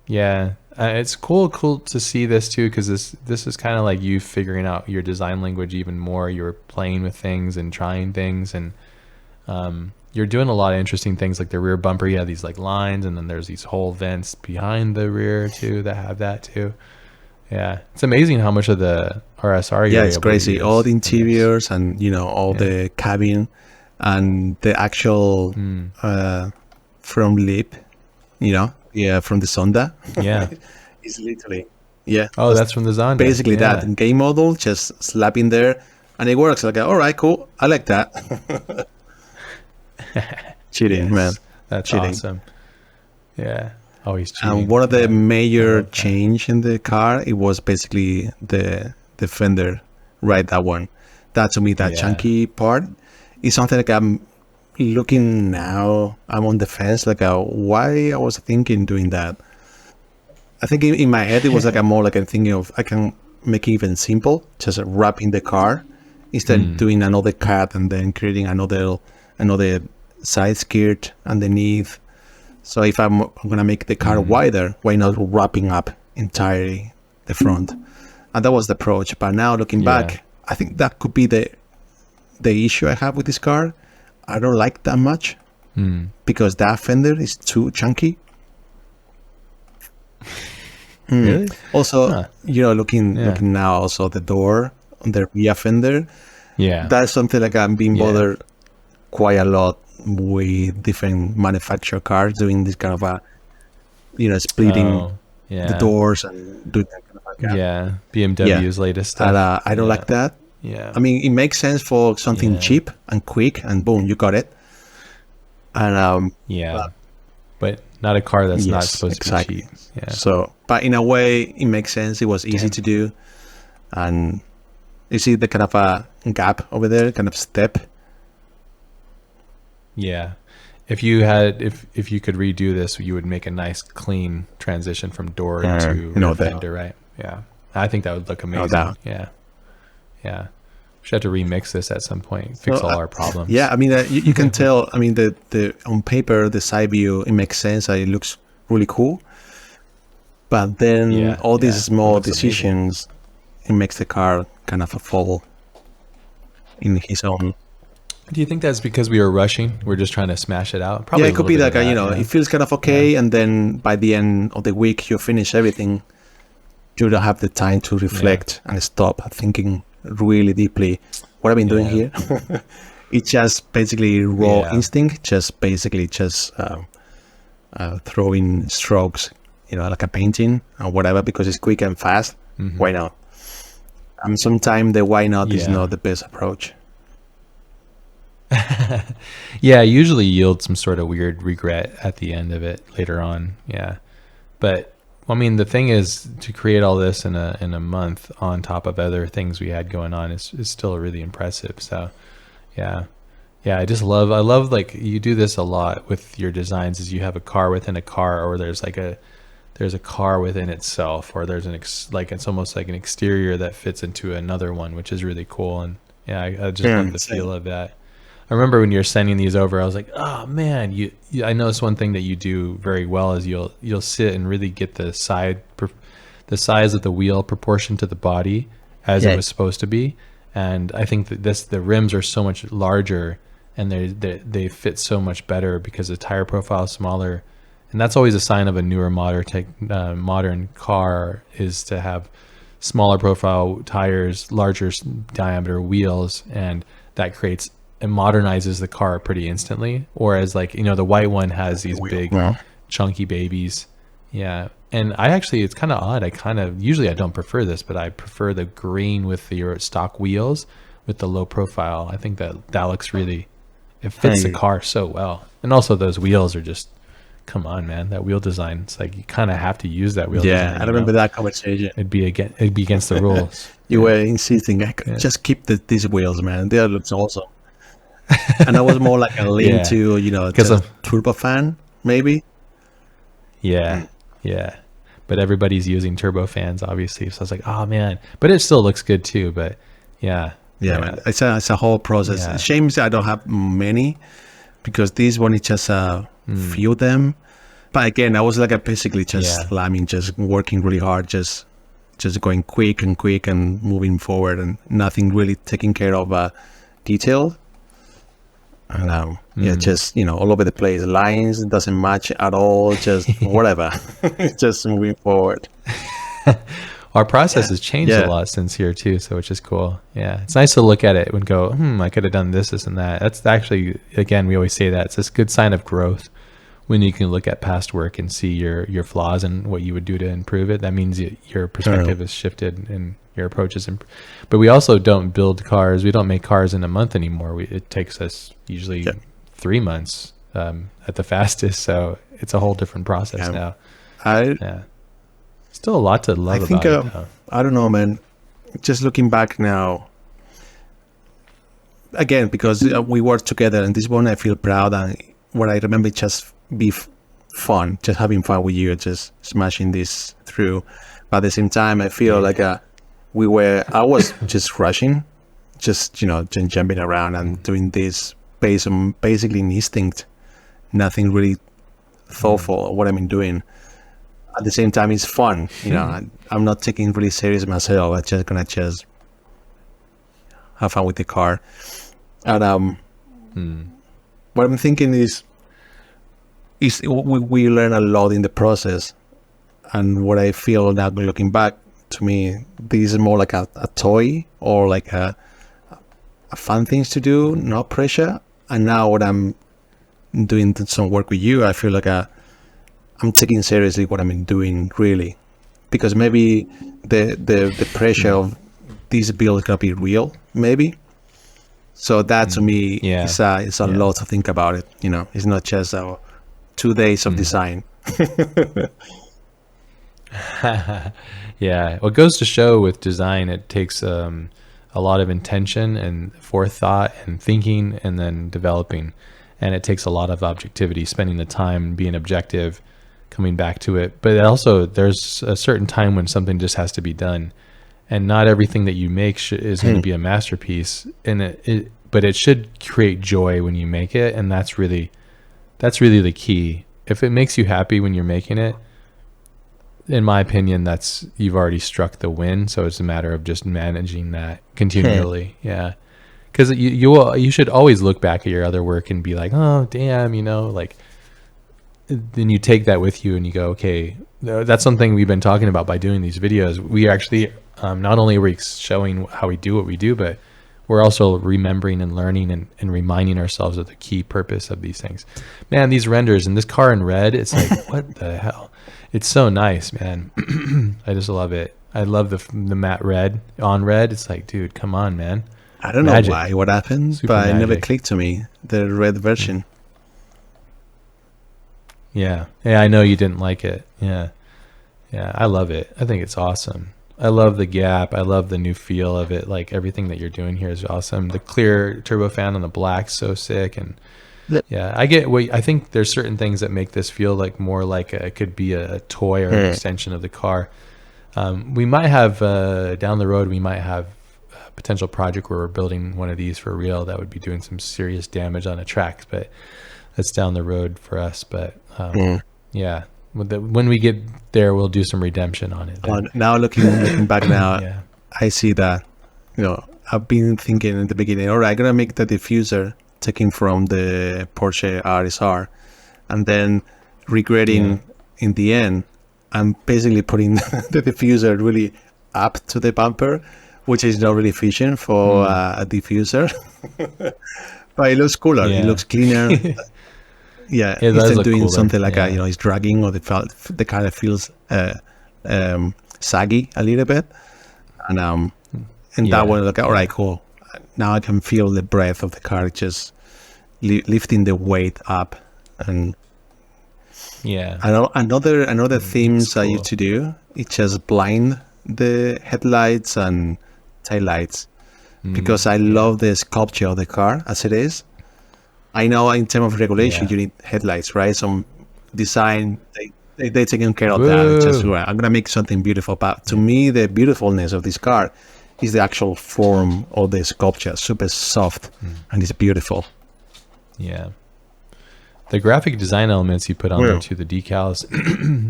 [SPEAKER 1] Yeah, it's cool to see this too, because this is kind of like you figuring out your design language even more. You're playing with things and trying things, and you're doing a lot of interesting things, like the rear bumper. You have these like lines, and then there's these whole vents behind the rear too that have that too. Yeah, it's amazing how much of the RSR.
[SPEAKER 2] Yeah,
[SPEAKER 1] you're
[SPEAKER 2] it's
[SPEAKER 1] able to
[SPEAKER 2] crazy.
[SPEAKER 1] use
[SPEAKER 2] All the
[SPEAKER 1] in this.
[SPEAKER 2] interiors and all the cabin and the actual front lip. From the Sonda.
[SPEAKER 1] Yeah.
[SPEAKER 2] It's literally yeah.
[SPEAKER 1] Oh, that's from the Zonda.
[SPEAKER 2] Basically
[SPEAKER 1] Yeah.
[SPEAKER 2] that game model, just slap in there, and it works. Like, all right, cool. I like that. Cheating,
[SPEAKER 1] Yes.
[SPEAKER 2] man.
[SPEAKER 1] That's
[SPEAKER 2] Cheating.
[SPEAKER 1] awesome. Yeah. Always cheating.
[SPEAKER 2] And one of the
[SPEAKER 1] Yeah.
[SPEAKER 2] major
[SPEAKER 1] I love that.
[SPEAKER 2] change in the car, it was basically the fender, right? That one. That to me, that
[SPEAKER 1] Yeah.
[SPEAKER 2] chunky part is something like I'm looking now. I'm on the fence. Like, why I was thinking doing that. I think in my head it was like I'm more like I'm thinking of I can make it even simple, just wrapping the car instead of doing another cut and then creating another side skirt underneath. So if I'm gonna make the car wider, why not wrapping up entirely the front? And that was the approach. But now looking back, I think that could be the issue I have with this car. I don't like that much because that fender is too chunky.
[SPEAKER 1] Really?
[SPEAKER 2] Also,
[SPEAKER 1] Huh.
[SPEAKER 2] looking now, also the door on the rear fender,
[SPEAKER 1] Yeah.
[SPEAKER 2] that's something like I'm being
[SPEAKER 1] Yeah.
[SPEAKER 2] bothered quite a lot with different manufacturer cars doing this kind of splitting
[SPEAKER 1] Oh, yeah.
[SPEAKER 2] the doors and doing that kind of a gap.
[SPEAKER 1] Yeah. BMW's latest stuff.
[SPEAKER 2] And I don't like that.
[SPEAKER 1] Yeah.
[SPEAKER 2] I mean, it makes sense for something
[SPEAKER 1] Yeah.
[SPEAKER 2] cheap and quick, and boom, you got it. And
[SPEAKER 1] Yeah. But not a car that's not
[SPEAKER 2] yes,
[SPEAKER 1] supposed
[SPEAKER 2] exactly.
[SPEAKER 1] to be cheap. Yeah.
[SPEAKER 2] So, but in a way, it makes sense. It was easy to do, and you see the kind of a gap over there, kind of step.
[SPEAKER 1] Yeah. If you had, if you could redo this, you would make a nice clean transition from door to
[SPEAKER 2] no
[SPEAKER 1] rear
[SPEAKER 2] doubt.
[SPEAKER 1] fender, right? Yeah. I think that would look amazing.
[SPEAKER 2] doubt.
[SPEAKER 1] Yeah. Yeah. We should have to remix this at some point, fix
[SPEAKER 2] So,
[SPEAKER 1] all our problems.
[SPEAKER 2] Yeah, I mean, you can tell. I mean, the on paper, the side view, it makes sense. It looks really cool. But then
[SPEAKER 1] Yeah,
[SPEAKER 2] all these
[SPEAKER 1] yeah,
[SPEAKER 2] small
[SPEAKER 1] it looks
[SPEAKER 2] decisions, it makes the car kind of a fall in his own.
[SPEAKER 1] Do you think that's because we were rushing? We're just trying to smash it out? Probably
[SPEAKER 2] Yeah,
[SPEAKER 1] a
[SPEAKER 2] it could
[SPEAKER 1] little
[SPEAKER 2] be
[SPEAKER 1] bit
[SPEAKER 2] like
[SPEAKER 1] of that,
[SPEAKER 2] it feels kind of okay, and then by the end of the week, you finish everything. You don't have the time to reflect and stop thinking really deeply. What I've been doing here? It's just basically raw
[SPEAKER 1] Yeah.
[SPEAKER 2] instinct. Just basically throwing strokes, like a painting or whatever, because it's quick and fast. Why not? Sometimes the why not is
[SPEAKER 1] Yeah.
[SPEAKER 2] not the best approach.
[SPEAKER 1] Yeah, usually yield some sort of weird regret at the end of it later on. Yeah. But I mean, the thing is, to create all this in a month on top of other things we had going on is still really impressive. So yeah. Yeah, I love like you do this a lot with your designs, is you have a car within a car, or there's a car within itself, or there's like it's almost like an exterior that fits into another one, which is really cool. And yeah, I just love the feel of that. I remember when you're sending these over, I was like, oh man, I noticed one thing that you do very well is you'll sit and really get the size of the wheel proportion to the body as it was supposed to be. And I think that the rims are so much larger, and they fit so much better because the tire profile is smaller. And that's always a sign of a newer modern car, is to have smaller profile tires, larger diameter wheels, and that creates and modernizes the car pretty instantly. Whereas like, the white one has these big chunky babies. Yeah. And it's kind of odd. Usually I don't prefer this, but I prefer the green with your stock wheels with the low profile. I think that looks really, it fits the car so well. And also those wheels are just, come on, man, that wheel design. It's like you kind of have to use that wheel design.
[SPEAKER 2] Yeah, I remember that conversation.
[SPEAKER 1] It'd be against the rules.
[SPEAKER 2] You were insisting, just keep these wheels, man. They look awesome. And I was more like a lean to, just a turbofan, maybe.
[SPEAKER 1] Yeah, yeah. But everybody's using turbofans, obviously. So I was like, oh man. But it still looks good too. But yeah.
[SPEAKER 2] Yeah, man. It's a whole process. Yeah. Shame I don't have many, because this one is just few of them. But again, I was like basically just slamming, just working really hard, just going quick and moving forward, and nothing really taking care of detail. And just all over the place. Lines doesn't match at all. Just whatever. Just moving forward.
[SPEAKER 1] Our process has changed a lot since here too, so which is cool. Yeah, it's nice to look at it and go, I could have done this, and that. That's actually, again, we always say that it's a good sign of growth when you can look at past work and see your flaws and what you would do to improve it. That means your perspective has shifted and your approach is but we also don't build cars. We don't make cars in a month anymore. It takes us usually 3 months at the fastest. So it's a whole different process now. Still a lot to love about it, though.
[SPEAKER 2] I don't know, man. Just looking back now, again, because we worked together, and this one I feel proud, and what I remember just be fun, just having fun with you, just smashing this through. But at the same time, I feel like I was just rushing, just jumping around and doing this based on basically an instinct, nothing really thoughtful of what I'm doing. At the same time, it's fun. I'm not taking really serious myself. I'm just gonna have fun with the car. And what I'm thinking is we learn a lot in the process. And what I feel now, looking back, to me, this is more like a toy, or like a fun things to do, no pressure. And now when I'm doing some work with you, I feel like I'm taking seriously what I'm doing, really, because maybe the pressure of this build is gonna be real, maybe. So that to me is a lot to think about it. It's not just 2 days of design.
[SPEAKER 1] Yeah, what goes to show with design, it takes a lot of intention and forethought and thinking, and then developing, and it takes a lot of objectivity, spending the time being objective, coming back to it. But also there's a certain time when something just has to be done, and not everything that you make is going to be a masterpiece, and but it should create joy when you make it, and that's really the key. If it makes you happy when you're making it, in my opinion, you've already struck the win. So it's a matter of just managing that continually. Yeah, because you should always look back at your other work and be like, oh damn, like. Then you take that with you and you go, okay, that's something we've been talking about by doing these videos. We actually, not only are we showing how we do what we do, but we're also remembering and learning and reminding ourselves of the key purpose of these things. Man, these renders and this car in red, it's like, what the hell? It's so nice, man. I just love it. I love the matte red on red. It's like, dude, come on, man.
[SPEAKER 2] I don't
[SPEAKER 1] Magic.
[SPEAKER 2] know why, what happened,
[SPEAKER 1] Super
[SPEAKER 2] but it never
[SPEAKER 1] magic.
[SPEAKER 2] clicked to me, the red version.
[SPEAKER 1] Yeah. Yeah, I know you didn't like it. Yeah. Yeah, I love it. I think it's awesome. I love the gap. I love the new feel of it. Like everything that you're doing here is awesome. The clear turbofan on the black's so sick. And
[SPEAKER 2] Look.
[SPEAKER 1] yeah, I get what I think there's certain things that make this feel like more like it could be a toy or an extension of the car. We might have down the road, we might have a potential project where we're building one of these for real that would be doing some serious damage on the tracks, but that's down the road for us. But yeah, when we get there, we'll do some redemption on it.
[SPEAKER 2] Now looking back now,
[SPEAKER 1] Yeah.
[SPEAKER 2] I see that, I've been thinking in the beginning, all right, I'm going to make the diffuser taken from the Porsche RSR, and then regretting in the end, I'm basically putting the diffuser really up to the bumper, which is not really efficient for a diffuser. But it looks cooler.
[SPEAKER 1] Yeah.
[SPEAKER 2] It looks cleaner. Yeah,
[SPEAKER 1] It does
[SPEAKER 2] instead
[SPEAKER 1] look
[SPEAKER 2] doing
[SPEAKER 1] cooler.
[SPEAKER 2] something like
[SPEAKER 1] Yeah.
[SPEAKER 2] it's dragging, or the kind of feels saggy a little bit, and that one, like, all right, cool. Now I can feel the breath of the car just lifting the weight up. And
[SPEAKER 1] Yeah.
[SPEAKER 2] I know another themes I
[SPEAKER 1] cool.
[SPEAKER 2] used to do. It's just blind the headlights and taillights, because I love the sculpture of the car as it is. I know in terms of regulation,
[SPEAKER 1] Yeah.
[SPEAKER 2] you need headlights, right? Some design, they taking care of that. It's just, I'm going to make something beautiful. But to me, the beautifulness of this car is the actual form of the sculpture, super soft, and it's beautiful.
[SPEAKER 1] Yeah. The graphic design elements you put on there too, the decals,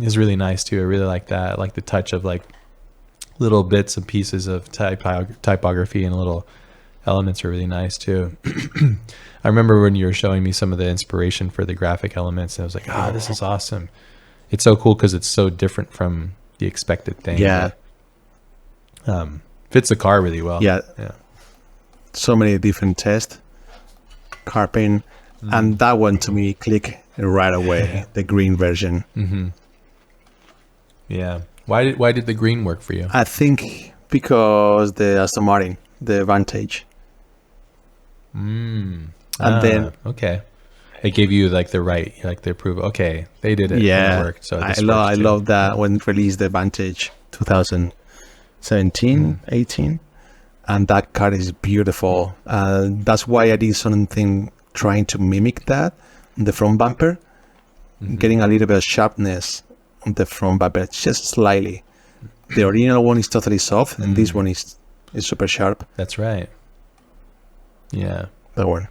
[SPEAKER 1] is really nice too. I really like that. I like the touch of like little bits and pieces of typography, and little elements are really nice too. I remember when you were showing me some of the inspiration for the graphic elements, and I was like, this is awesome. It's so cool because it's so different from the expected thing.
[SPEAKER 2] Yeah.
[SPEAKER 1] But, fits the car really well.
[SPEAKER 2] Yeah.
[SPEAKER 1] Yeah.
[SPEAKER 2] So many different tests, carping, and that one to me click right away. The green version.
[SPEAKER 1] Yeah. Why did the green work for you?
[SPEAKER 2] I think because the Aston Martin, the Vantage. And then
[SPEAKER 1] okay, it gave you like the approval. Okay, they did it.
[SPEAKER 2] Yeah,
[SPEAKER 1] and it worked. So
[SPEAKER 2] I
[SPEAKER 1] this works too.
[SPEAKER 2] love that when it released the Vantage 2017, 18, and that car is beautiful. That's why I did something trying to mimic that on the front bumper, getting a little bit of sharpness on the front bumper, just slightly. The original one is totally soft, and this one is super sharp.
[SPEAKER 1] That's right. Yeah.
[SPEAKER 2] That one.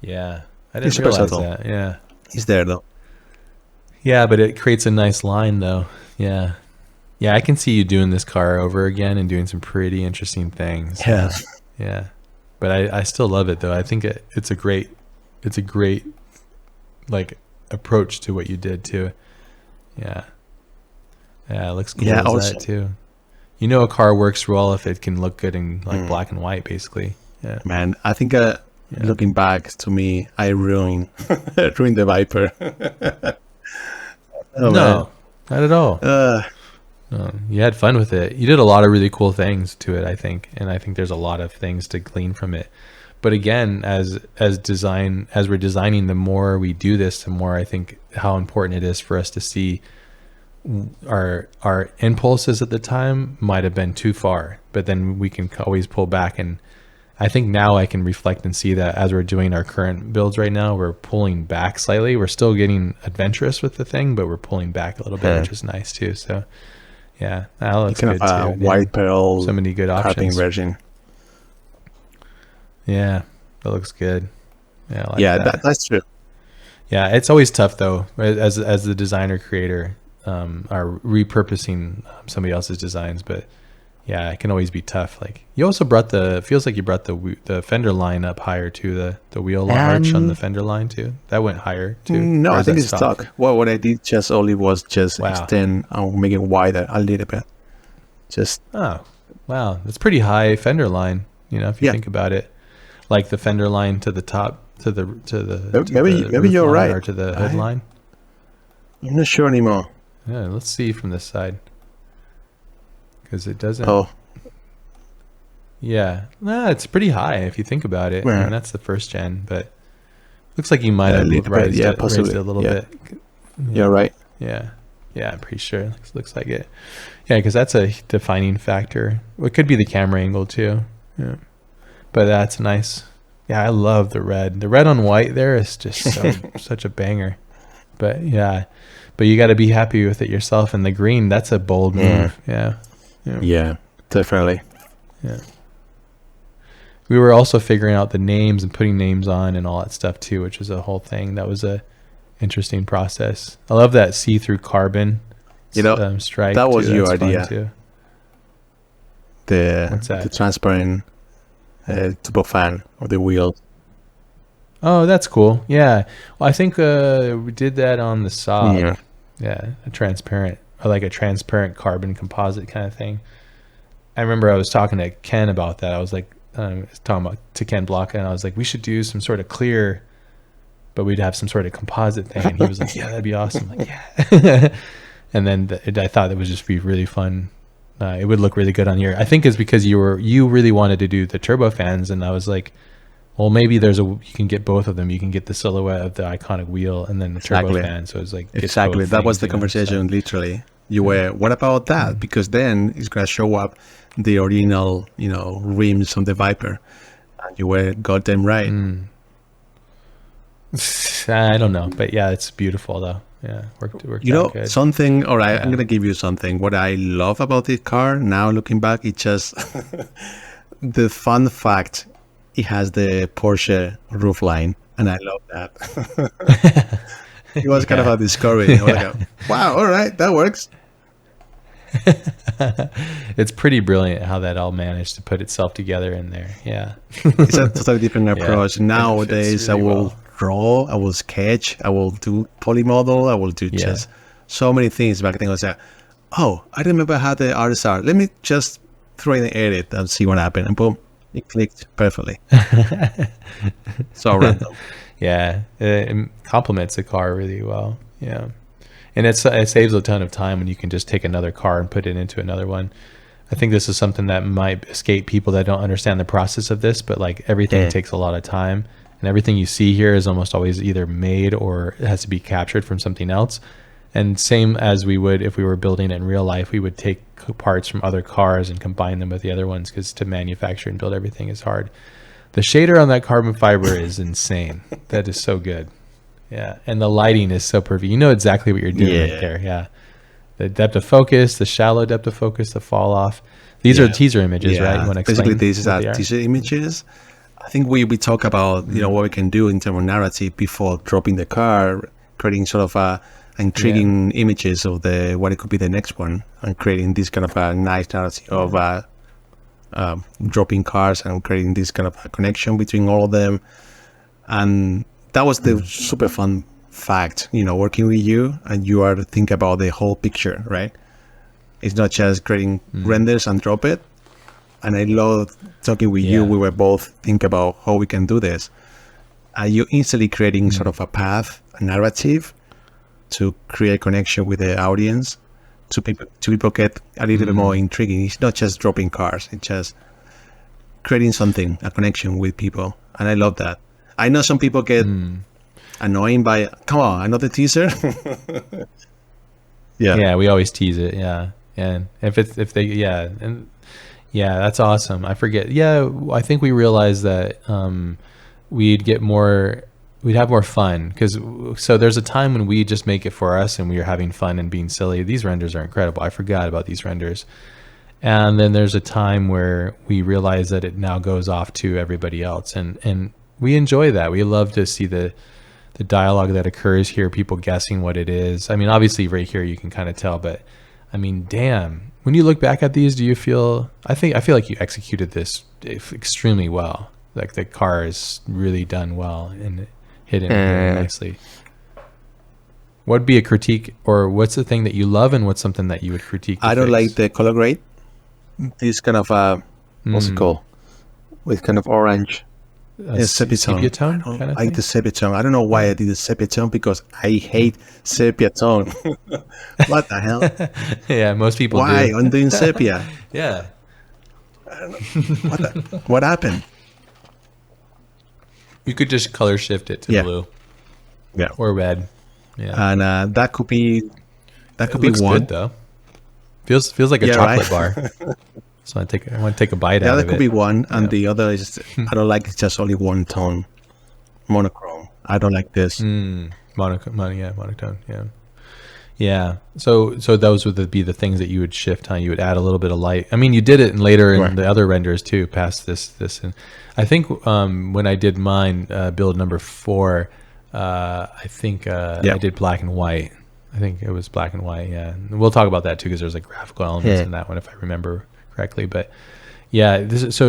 [SPEAKER 1] Yeah. I
[SPEAKER 2] It's
[SPEAKER 1] didn't
[SPEAKER 2] super
[SPEAKER 1] realize
[SPEAKER 2] subtle.
[SPEAKER 1] that. Yeah.
[SPEAKER 2] It's there though.
[SPEAKER 1] Yeah, but it creates a nice line though. Yeah. Yeah, I can see you doing this car over again and doing some pretty interesting things.
[SPEAKER 2] Yeah.
[SPEAKER 1] Yeah. But I still love it though. I think it's a great like approach to what you did too. Yeah. Yeah, it looks cool
[SPEAKER 2] Yeah,
[SPEAKER 1] as
[SPEAKER 2] also-
[SPEAKER 1] that too. You know, a car works well if it can look good in like black and white, basically. Yeah.
[SPEAKER 2] Man, I think looking back, to me, I ruined the Viper. Oh,
[SPEAKER 1] No, not at all.
[SPEAKER 2] man.
[SPEAKER 1] No, you had fun with it. You did a lot of really cool things to it, I think, and I think there's a lot of things to glean from it. But again, as we're designing, the more we do this, the more I think how important it is for us to see our impulses at the time might have been too far, but then we can always pull back. And I think now I can reflect and see that as we're doing our current builds right now, we're pulling back slightly. We're still getting adventurous with the thing, but we're pulling back a little bit, which is nice too. So yeah, that looks
[SPEAKER 2] Kind
[SPEAKER 1] good
[SPEAKER 2] of a
[SPEAKER 1] too.
[SPEAKER 2] white pearl
[SPEAKER 1] So many good
[SPEAKER 2] carping
[SPEAKER 1] options.
[SPEAKER 2] version.
[SPEAKER 1] Yeah, that looks good. Yeah, I like
[SPEAKER 2] Yeah,
[SPEAKER 1] that.
[SPEAKER 2] that's true.
[SPEAKER 1] Yeah, it's always tough though, as the designer creator, are repurposing somebody else's designs. But yeah, it can always be tough. Like you also feels like you brought the fender line up higher too, the wheel arch on the fender line too. That went higher too.
[SPEAKER 2] No,
[SPEAKER 1] Or
[SPEAKER 2] I
[SPEAKER 1] is
[SPEAKER 2] think
[SPEAKER 1] that
[SPEAKER 2] it's stuck. Well, what I did just only was just
[SPEAKER 1] Wow.
[SPEAKER 2] extend and make it wider a little bit. Just
[SPEAKER 1] Oh, wow, that's pretty high fender line. You know, if you
[SPEAKER 2] Yeah.
[SPEAKER 1] think about it, like the fender line to the top, to the
[SPEAKER 2] Maybe
[SPEAKER 1] roof
[SPEAKER 2] you're
[SPEAKER 1] line,
[SPEAKER 2] right.
[SPEAKER 1] or to the hood line.
[SPEAKER 2] I'm not sure anymore.
[SPEAKER 1] Yeah, let's see from this side, because it doesn't.
[SPEAKER 2] Oh,
[SPEAKER 1] Yeah, no, it's pretty high if you think about it. I
[SPEAKER 2] Yeah.
[SPEAKER 1] mean, that's the first gen, but looks like you might
[SPEAKER 2] A
[SPEAKER 1] have
[SPEAKER 2] little bit,
[SPEAKER 1] raised
[SPEAKER 2] yeah,
[SPEAKER 1] raised
[SPEAKER 2] possibly.
[SPEAKER 1] it a little
[SPEAKER 2] Yeah,
[SPEAKER 1] bit.
[SPEAKER 2] you're
[SPEAKER 1] Yeah,
[SPEAKER 2] right.
[SPEAKER 1] yeah, yeah. I'm pretty sure. Looks like it. Yeah, because that's a defining factor. It could be the camera angle too. Yeah, but that's nice. Yeah, I love the red. The red on white there is just so such a banger. But yeah, but you got to be happy with it yourself. And the green, that's a bold
[SPEAKER 2] Yeah.
[SPEAKER 1] move. Yeah, yeah,
[SPEAKER 2] Yeah, definitely.
[SPEAKER 1] yeah. We were also figuring out the names and putting names on and all that stuff too, which was a whole thing. That was a interesting process. I love that see-through carbon
[SPEAKER 2] You know,
[SPEAKER 1] stripe
[SPEAKER 2] that was
[SPEAKER 1] too.
[SPEAKER 2] your
[SPEAKER 1] That's fun
[SPEAKER 2] idea.
[SPEAKER 1] too. What's
[SPEAKER 2] The
[SPEAKER 1] that?
[SPEAKER 2] transparent turbofan of the wheel.
[SPEAKER 1] Oh, that's cool. Yeah. Well, I think we did that on the Saab.
[SPEAKER 2] Yeah.
[SPEAKER 1] Yeah, a transparent, or like a transparent carbon composite kind of thing. I remember I was talking to Ken about that. I was like, talking about to Ken Block, and I was like, we should do some sort of clear, but we'd have some sort of composite thing. And he was like, yeah, that'd be awesome. I'm like, yeah. And then I thought it would just be really fun. It would look really good on here. I think it's because you really wanted to do the turbofans, and I was like, well, maybe you can get both of them. You can get the silhouette of the iconic wheel and then the
[SPEAKER 2] Exactly.
[SPEAKER 1] turbofan. So it's like
[SPEAKER 2] Exactly. That was the conversation, literally. You were, what about that? Because then it's going to show up the original, rims on the Viper. And you were goddamn right.
[SPEAKER 1] I don't know, but yeah, it's beautiful though. Yeah, worked out good.
[SPEAKER 2] Something, all right, I'm going to give you something. What I love about this car, now looking back, it's just the fun fact. It has the Porsche roofline, and I love that. It was kind of a discovery. I was like, wow, all right, that works.
[SPEAKER 1] It's pretty brilliant how that all managed to put itself together in there. Yeah.
[SPEAKER 2] It's a totally different approach. Nowadays,
[SPEAKER 1] really
[SPEAKER 2] I will
[SPEAKER 1] well.
[SPEAKER 2] draw, I will sketch, I will do polymodel, I will do just so many things. Back then, I was like, oh, I remember how the RSR. Let me just throw in an edit and see what happened. And boom, it clicked perfectly. So random.
[SPEAKER 1] Yeah, it complements the car really well. Yeah, and it saves a ton of time when you can just take another car and put it into another one. I think this is something that might escape people that don't understand the process of this, but like everything takes a lot of time, and everything you see here is almost always either made or it has to be captured from something else. And same as we would if we were building it in real life, we would take parts from other cars and combine them with the other ones, because to manufacture and build everything is hard. The shader on that carbon fiber is insane. That is so good. Yeah. And the lighting is so perfect. You know exactly what you're doing right there. Yeah. The depth of focus, the shallow depth of focus, the fall off. These are teaser images, right? You want to
[SPEAKER 2] basically,
[SPEAKER 1] explain
[SPEAKER 2] these
[SPEAKER 1] what
[SPEAKER 2] are
[SPEAKER 1] they are?
[SPEAKER 2] teaser images. I think we talk about what we can do in terms of narrative before dropping the car, creating sort of a intriguing images of what it could be the next one, and creating this kind of a nice narrative of dropping cars and creating this kind of a connection between all of them. And that was the super fun fact, working with you, and you are to think about the whole picture, right? It's not just creating renders and drop it. And I love talking with you. We were both think about how we can do this. And you instantly creating sort of a path, a narrative to create connection with the audience, to people get a little bit more intriguing. It's not just dropping cars. It's just creating something, a connection with people. And I love that. I know some people get annoying by, come on, another teaser.
[SPEAKER 1] Yeah, we always tease it. Yeah. And that's awesome. I forget. Yeah, I think we realized that we'd have more fun, because so there's a time when we just make it for us and we are having fun and being silly. These renders are incredible. I forgot about these renders. And then there's a time where we realize that it now goes off to everybody else, and we enjoy that. We love to see the dialogue that occurs here, people guessing what it is. I mean, obviously right here you can kind of tell, but I mean, damn. When you look back at these, do you feel? I feel like you executed this extremely well. Like the car is really done well and hidden very nicely. What'd be a critique, or what's the thing that you love, and what's something that you would critique?
[SPEAKER 2] I don't like the color grade. This kind of what's it called? With kind of orange. Sepia tone.
[SPEAKER 1] Kind of
[SPEAKER 2] like the sepia tone. I don't know why I did the sepia tone, because I hate sepia tone. What the hell?
[SPEAKER 1] Yeah, most people
[SPEAKER 2] Why?
[SPEAKER 1] do.
[SPEAKER 2] I'm doing sepia.
[SPEAKER 1] Yeah.
[SPEAKER 2] What happened?
[SPEAKER 1] You could just color shift it to blue.
[SPEAKER 2] Yeah.
[SPEAKER 1] Or red. Yeah.
[SPEAKER 2] And that could be
[SPEAKER 1] looks
[SPEAKER 2] one.
[SPEAKER 1] good though. Feels like a chocolate bar. So I want to take a bite out of it.
[SPEAKER 2] Yeah, that could be one. And the other is, I don't like just only one tone. Monochrome. I don't like this.
[SPEAKER 1] Monotone. Yeah. Yeah. So those would be the things that you would shift, huh? You would add a little bit of light. I mean, you did it later in the other renders too, past this. And I think when I did mine, build number 4, I think I did black and white. I think it was black and white. Yeah. And we'll talk about that too, because there's like graphical elements in that one, if I remember correctly. But yeah, this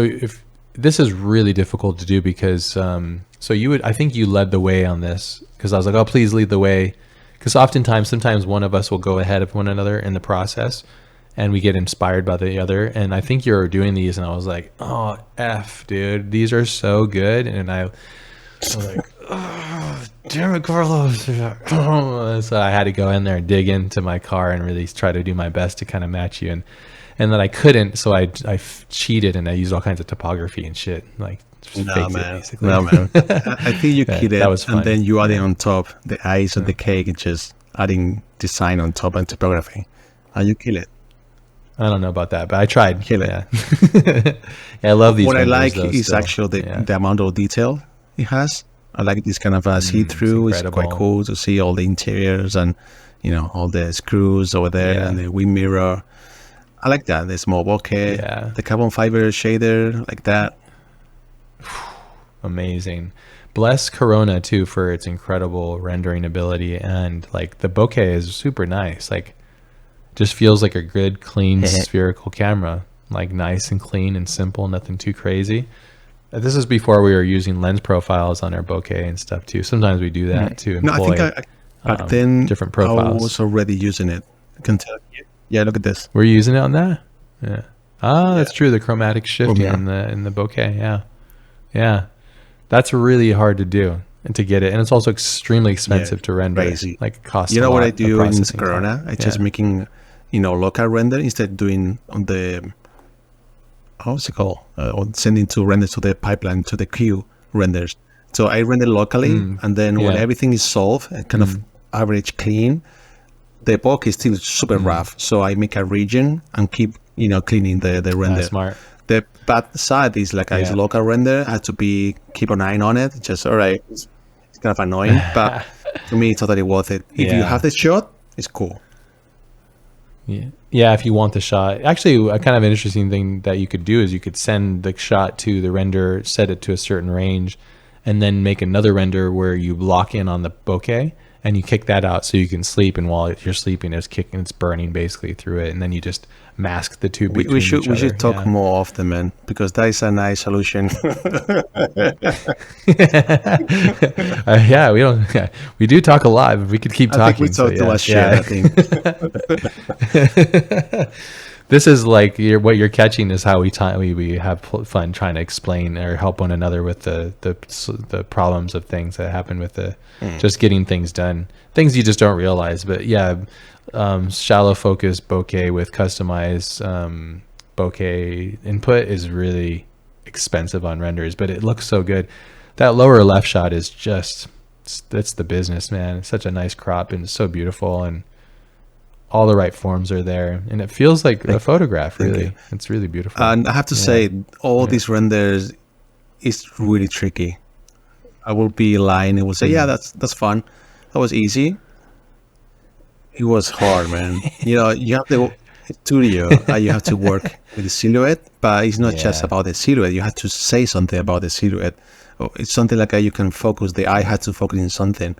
[SPEAKER 1] is really difficult to do because, I think you led the way on this, because I was like, oh, please lead the way. Because sometimes one of us will go ahead of one another in the process, and we get inspired by the other. And I think you're doing these, and I was like, oh, F, dude, these are so good. And I was like, oh, damn it, Carlos. So I had to go in there and dig into my car and really try to do my best to kind of match you. And then I couldn't, so I cheated, and I used all kinds of topography and shit, like
[SPEAKER 2] no man. I think you killed it, that was fun. And then you added on top the ice of the cake and just adding design on top and topography, and you kill it.
[SPEAKER 1] I don't know about that, but I tried.
[SPEAKER 2] Kill it.
[SPEAKER 1] Yeah. I love these.
[SPEAKER 2] What I like is actually the amount of detail it has. I like this kind of see-through. It's quite cool to see all the interiors and all the screws over there and the wind mirror. I like that. The small bokeh, the carbon fiber shader, like that.
[SPEAKER 1] Amazing. Bless Corona too for its incredible rendering ability, and like the bokeh is super nice. Like, just feels like a good, clean, spherical camera. Like nice and clean and simple, nothing too crazy. This is before we were using lens profiles on our bokeh and stuff too. Sometimes we do that to employ
[SPEAKER 2] I think back then
[SPEAKER 1] different profiles.
[SPEAKER 2] I was already using it. I can tell you. Yeah, look at this.
[SPEAKER 1] Were you using it on that? Yeah. That's true. The chromatic shifting in the bokeh. Yeah. That's really hard to do and to get it, and it's also extremally expensive to render.
[SPEAKER 2] Crazy.
[SPEAKER 1] Like it costs.
[SPEAKER 2] What I do in Corona? I just making local render instead of doing on the how's it called? Sending to render to the pipeline to the queue renders. So I render locally, and then when everything is solved and kind of average clean, the bokeh is still super rough. So I make a region and keep cleaning the render.
[SPEAKER 1] That's smart.
[SPEAKER 2] The bad side is like it's local render. I had to keep an eye on it. Just all right, it's kind of annoying, but to me, it's totally worth it. If you have the shot, it's cool.
[SPEAKER 1] Yeah, if you want the shot. Actually, a kind of interesting thing that you could do is you could send the shot to the render, set it to a certain range, and then make another render where you lock in on the bokeh and you kick that out so you can sleep. And while you're sleeping, it's burning basically through it, and then you just mask the two between
[SPEAKER 2] we should talk more often, man, because that is a nice solution.
[SPEAKER 1] We do talk a lot, but we could keep talking.
[SPEAKER 2] I think we talk too much shit, I think.
[SPEAKER 1] This is like what you're catching is how we have fun trying to explain or help one another with the problems of things that happen with just getting things done, things you just don't realize. But shallow focus bokeh with customized bokeh input is really expensive on renders, but it looks so good. That lower left shot is that's the business, man. It's such a nice crop and it's so beautiful, and all the right forms are there, and it feels like a photograph. Really, it's really beautiful.
[SPEAKER 2] And I have to say, all these renders is really tricky. I will be lying. It will say, that's fun. That was easy. It was hard, man. You have the studio. You have to work with the silhouette, but it's not just about the silhouette. You have to say something about the silhouette. It's something like you can focus. The eye had to focus in something,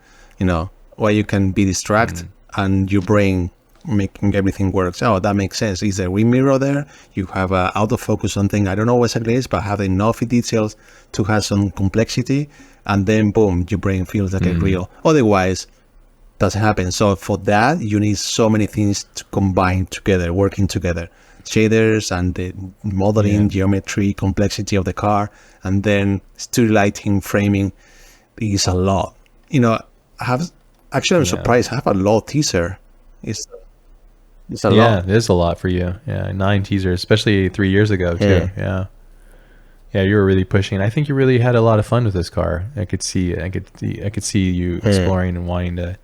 [SPEAKER 2] where you can be distracted and your brain making everything work. Oh, that makes sense. Is there a wind mirror there? You have autofocus something. I don't know what exactly it is, but have enough details to have some complexity, and then boom, your brain feels like a real. Otherwise, doesn't happen. So for that, you need so many things to combine together, working together. Shaders and the modeling, geometry, complexity of the car, and then studio lighting, framing is a lot. I'm surprised I have a low teaser. It's a
[SPEAKER 1] Yeah,
[SPEAKER 2] lot.
[SPEAKER 1] it is a lot for you. Yeah, 9 teasers, especially 3 years ago too.
[SPEAKER 2] Yeah.
[SPEAKER 1] Yeah. Yeah, you were really pushing. I think you really had a lot of fun with this car. I could see you exploring and wanting to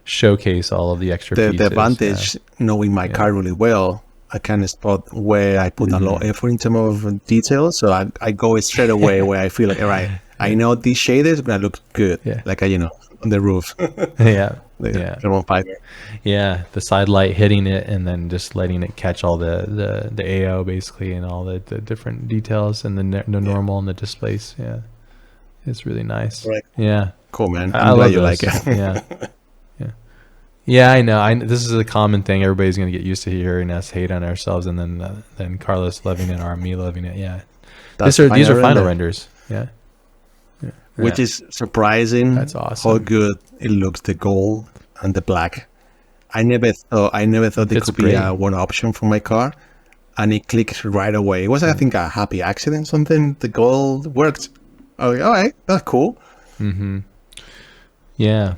[SPEAKER 1] showcase all of the extra
[SPEAKER 2] The
[SPEAKER 1] pieces.
[SPEAKER 2] advantage, knowing my car really well, I can spot where I put a lot of effort in terms of detail. So I go straight away where I feel like, all right, I know these shaders are going to look good.
[SPEAKER 1] Yeah.
[SPEAKER 2] Like, on the roof.
[SPEAKER 1] Yeah.
[SPEAKER 2] The
[SPEAKER 1] Yeah.
[SPEAKER 2] carbon fiber.
[SPEAKER 1] Yeah, the side light hitting it and then just letting it catch all the AO basically and all the different details and the normal and the displays. Yeah, it's really nice.
[SPEAKER 2] Right.
[SPEAKER 1] Yeah,
[SPEAKER 2] Cool, man.
[SPEAKER 1] I
[SPEAKER 2] I'm glad
[SPEAKER 1] love
[SPEAKER 2] you
[SPEAKER 1] those.
[SPEAKER 2] like it.
[SPEAKER 1] Yeah. I know. This is a common thing. Everybody's gonna get used to hearing us hate on ourselves, and then Carlos loving it or me loving it. Yeah, these are final renders. Yeah.
[SPEAKER 2] Which is surprising.
[SPEAKER 1] That's awesome.
[SPEAKER 2] How good it looks, the gold and the black. I never thought there
[SPEAKER 1] It's
[SPEAKER 2] could be
[SPEAKER 1] great.
[SPEAKER 2] one option for my car, and it clicked right away. It was, I think, a happy accident. Something. The gold worked. I was like, all right, that's cool.
[SPEAKER 1] Yeah.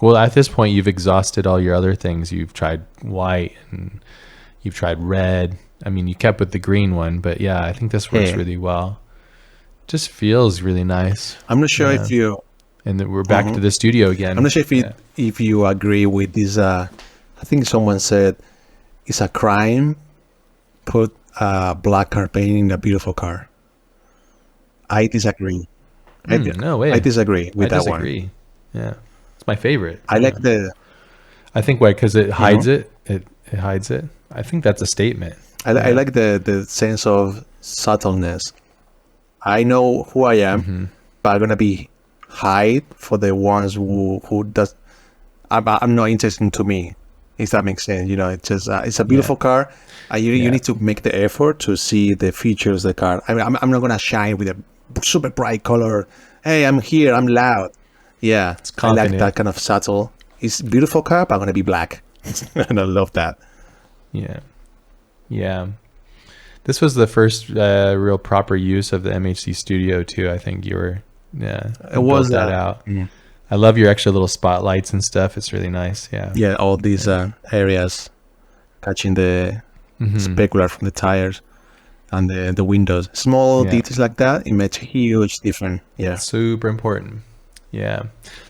[SPEAKER 1] Well, at this point, you've exhausted all your other things. You've tried white and you've tried red. I mean, you kept with the green one, but yeah, I think this works really well. Just feels really nice.
[SPEAKER 2] I'm not sure if you.
[SPEAKER 1] And then we're back to the studio again.
[SPEAKER 2] I'm not sure if you agree with this. I think someone said it's a crime put black car paint in a beautiful car. I disagree.
[SPEAKER 1] No way.
[SPEAKER 2] I disagree with that one.
[SPEAKER 1] Yeah, it's my favorite.
[SPEAKER 2] I like the.
[SPEAKER 1] I think why? Because it hides it. It hides it. I think that's a statement.
[SPEAKER 2] I like the sense of subtleness. I know who I am, but I'm gonna be hide for the ones who does. I'm not interested to me, if that makes sense. It's just it's a beautiful car. You need to make the effort to see the features of the car. I mean, I'm not gonna shine with a super bright color. Hey, I'm here. I'm loud. Yeah, I like that kind of subtle. It's a beautiful car, but I'm gonna be black, and I love that.
[SPEAKER 1] Yeah. This was the first real proper use of the MHC studio too. I think you were,
[SPEAKER 2] it was
[SPEAKER 1] that out. I love your extra little spotlights and stuff. It's really nice. Yeah.
[SPEAKER 2] Yeah, all these areas catching the specular from the tires and the windows. Small details like that, it makes a huge difference. Yeah.
[SPEAKER 1] Super important. Yeah.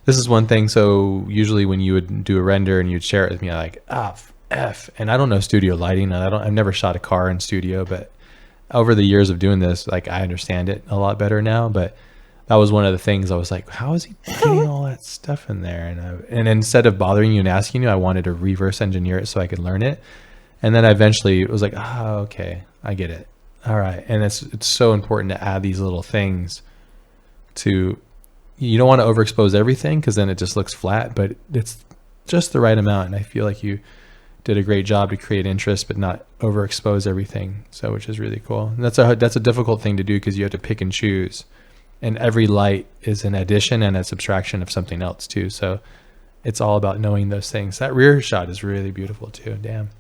[SPEAKER 1] This is one thing. So usually when you would do a render and you'd share it with me, I'm like, F. And I don't know studio lighting. I've never shot a car in studio, but over the years of doing this, like I understand it a lot better now. But that was one of the things I was like, how is he getting all that stuff in there? And instead of bothering you and asking you, I wanted to reverse engineer it so I could learn it. And then I eventually was like, okay, I get it. All right. And it's so important to add these little things to, you don't want to overexpose everything because then it just looks flat, but it's just the right amount. And I feel like you did a great job to create interest, but not overexpose everything. So, which is really cool. And that's a difficult thing to do because you have to pick and choose. And every light is an addition and a subtraction of something else too. So it's all about knowing those things. That rear shot is really beautiful too. Damn.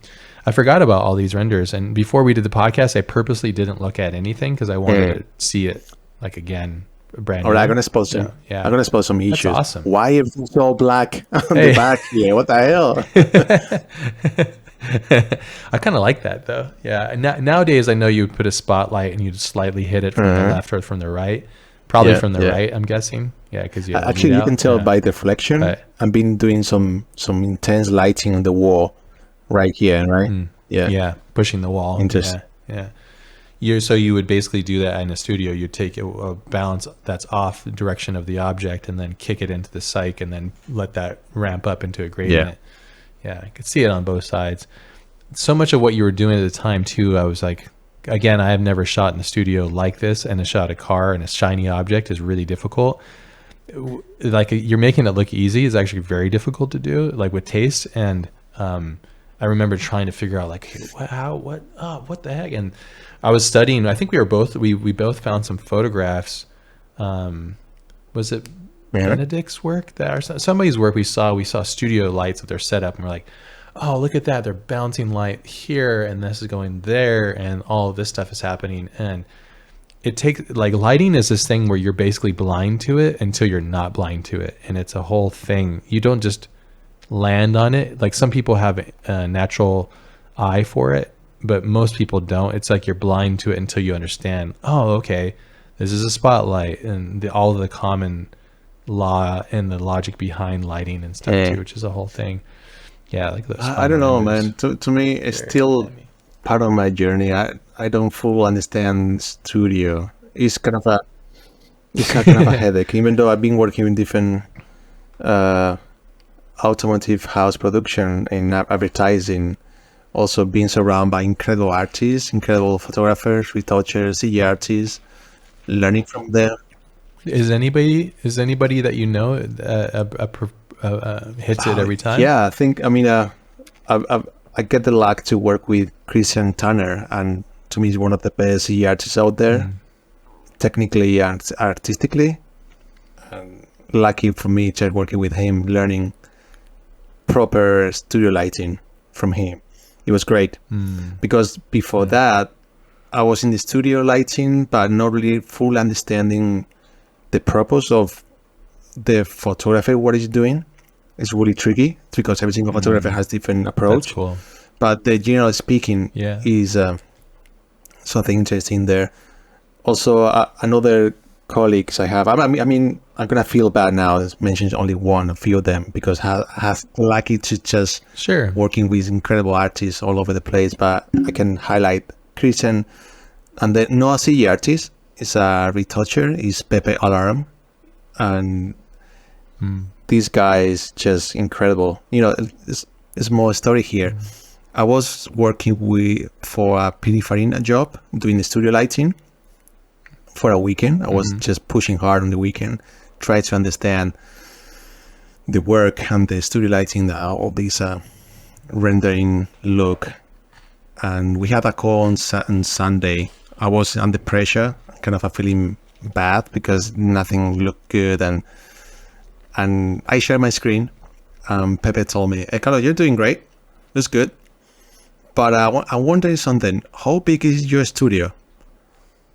[SPEAKER 1] I forgot about all these renders. And before we did the podcast, I purposely didn't look at anything because I wanted to see it like again, brand new.
[SPEAKER 2] All right, I'm gonna expose some.
[SPEAKER 1] Yeah.
[SPEAKER 2] I'm gonna expose some issues.
[SPEAKER 1] That's awesome.
[SPEAKER 2] Why everything's all black on the back here? What the hell?
[SPEAKER 1] I kind of like that though. Yeah. Nowadays, I know you would put a spotlight and you'd slightly hit it from the left or from the right. Probably from the right, I'm guessing. Yeah, because
[SPEAKER 2] actually you can tell by the reflection. I've been doing some intense lighting on the wall right here, right?
[SPEAKER 1] Yeah, pushing the wall. Yeah. So you would basically do that in a studio. You'd take a balance that's off the direction of the object and then kick it into the cyc and then let that ramp up into a gradient. Yeah, I could see it on both sides. So much of what you were doing at the time too, I was like, again, I have never shot in a studio like this, and to shot a car and a shiny object is really difficult. Like you're making it look easy is actually very difficult to do, like with taste. And I remember trying to figure out like, hey, what the heck? And I was studying. I think we both found some photographs. Was it Benedict's work? Somebody's work we saw studio lights with their setup, and we're like, oh, look at that. They're bouncing light here and this is going there and all of this stuff is happening. And it takes, like, lighting is this thing where you're basically blind to it until you're not blind to it. And it's a whole thing. You don't just land on it. Like some people have a natural eye for it, but most people don't. It's like you're blind to it until you understand, oh, okay, this is a spotlight, and all of the common law and the logic behind lighting and stuff too, which is a whole thing. Yeah, like those.
[SPEAKER 2] I don't know, man. To me, it's still part of my journey. I don't fully understand studio. It's kind of a headache. Even though I've been working in different automotive house production and advertising, also being surrounded by incredible artists, incredible photographers, retouchers, CG artists, learning from them.
[SPEAKER 1] Is anybody that you know hits it every time?
[SPEAKER 2] Yeah, I think. I mean, I get the luck to work with Christian Tanner, and to me, he's one of the best CG artists out there, technically and artistically. Lucky for me, just working with him, learning proper studio lighting from him. It was great because before that, I was in the studio lighting, but not really full understanding the purpose of the photographer, what he's doing. It's really tricky because every single photographer has different approach.
[SPEAKER 1] That's cool.
[SPEAKER 2] But the general speaking is something interesting there. Also, another colleagues I have, I mean, I'm gonna feel bad now as mentioned only a few of them, because I have lucky to just working with incredible artists all over the place, but I can highlight Christian, and the no CG artist is a retoucher, is Pepe Alarm, and this guy is just incredible. You know, it's a small story here. I was working for a Pininfarina job doing the studio lighting for a weekend. I was just pushing hard on the weekend, try to understand the work and the studio lighting, all this rendering look. And we had a call on Sunday. I was under pressure, kind of feeling bad because nothing looked good, and I shared my screen. Pepe told me, "Hey, Carlos, you're doing great. Looks good. But I'm wondering something. How big is your studio?"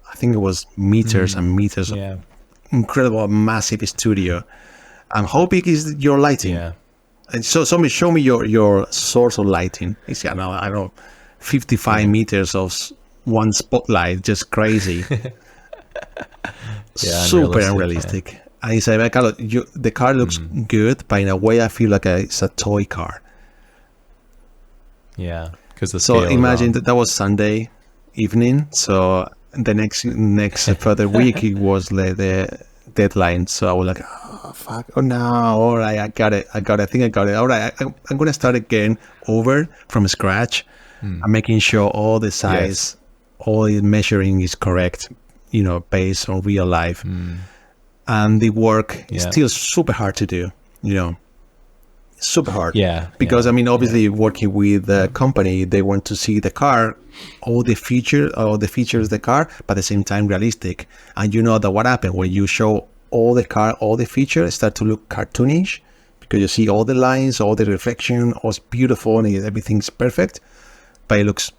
[SPEAKER 2] I think it was meters and meters of incredible, massive studio. And how big is your lighting? Yeah. And so somebody show me your source of lighting. He said, "No, I don't know, 55 meters of one spotlight, just crazy." Super unrealistic. And he said, "Carlos, the car looks good, but in a way I feel like it's a toy car."
[SPEAKER 1] Yeah, because
[SPEAKER 2] so imagine that was Sunday evening. So the next further week it was the deadline. So I was like, "Oh fuck! Oh no! All right, I got it. I think I got it. All right, I'm gonna start again over from scratch. I'm making sure all the size, all the measuring is correct. You know, based on real life." And the work is still super hard to do, you know, super hard. Yeah. Because, I mean, obviously working with the company, they want to see the car, all the features of the car, but at the same time realistic. And you know that what happened when you show all the car, all the features start to look cartoonish, because you see all the lines, all the reflection, all beautiful and everything's perfect, but it looks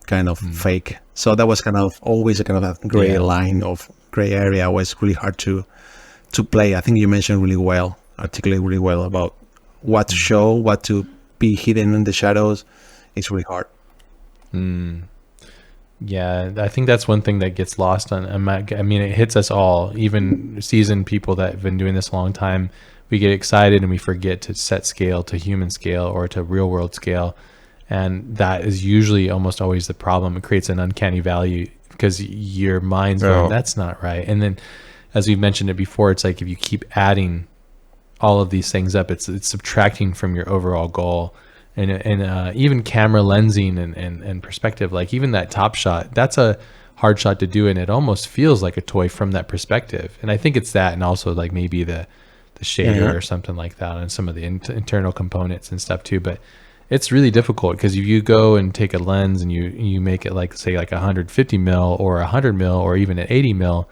[SPEAKER 2] kind of fake. So that was kind of always a kind of a gray line of gray area was really hard to play. I think you mentioned really well, articulate really well about what to show, what to be hidden in the shadows. It's really hard.
[SPEAKER 1] Yeah, I think that's one thing that gets lost on. I mean, it hits us all, even seasoned people that have been doing this a long time. We get excited and we forget to set scale to human scale or to real world scale. And that is usually almost always the problem. It creates an uncanny value because your mind's going, that's not right. And then, as we mentioned it before, it's like if you keep adding all of these things up, it's subtracting from your overall goal. And even camera lensing and perspective, like even that top shot, that's a hard shot to do, and it almost feels like a toy from that perspective. And I think it's that, and also like maybe the shader or something like that, and some of the internal components and stuff too. But it's really difficult because if you go and take a lens and you make it like, say, like 150 mil or 100 mil or even an 80 mil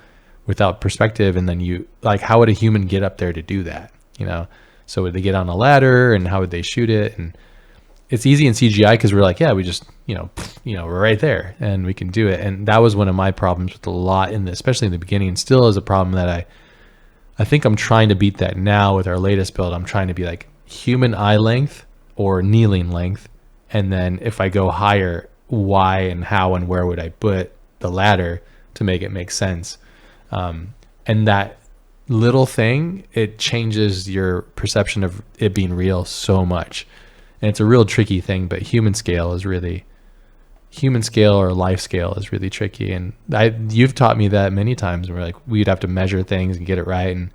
[SPEAKER 1] without perspective, and then you like, how would a human get up there to do that? You know, so would they get on a ladder, and how would they shoot it? And it's easy in CGI because we're like, yeah, we just, we're right there and we can do it. And that was one of my problems with a lot especially in the beginning, and still is a problem that I think I'm trying to beat that now with our latest build. I'm trying to be like, human eye length or kneeling length, and then if I go higher, why and how and where would I put the ladder to make it make sense. And that little thing, it changes your perception of it being real so much. And it's a real tricky thing, but human scale or life scale is really tricky. And you've taught me that many times, where like we'd have to measure things and get it right. And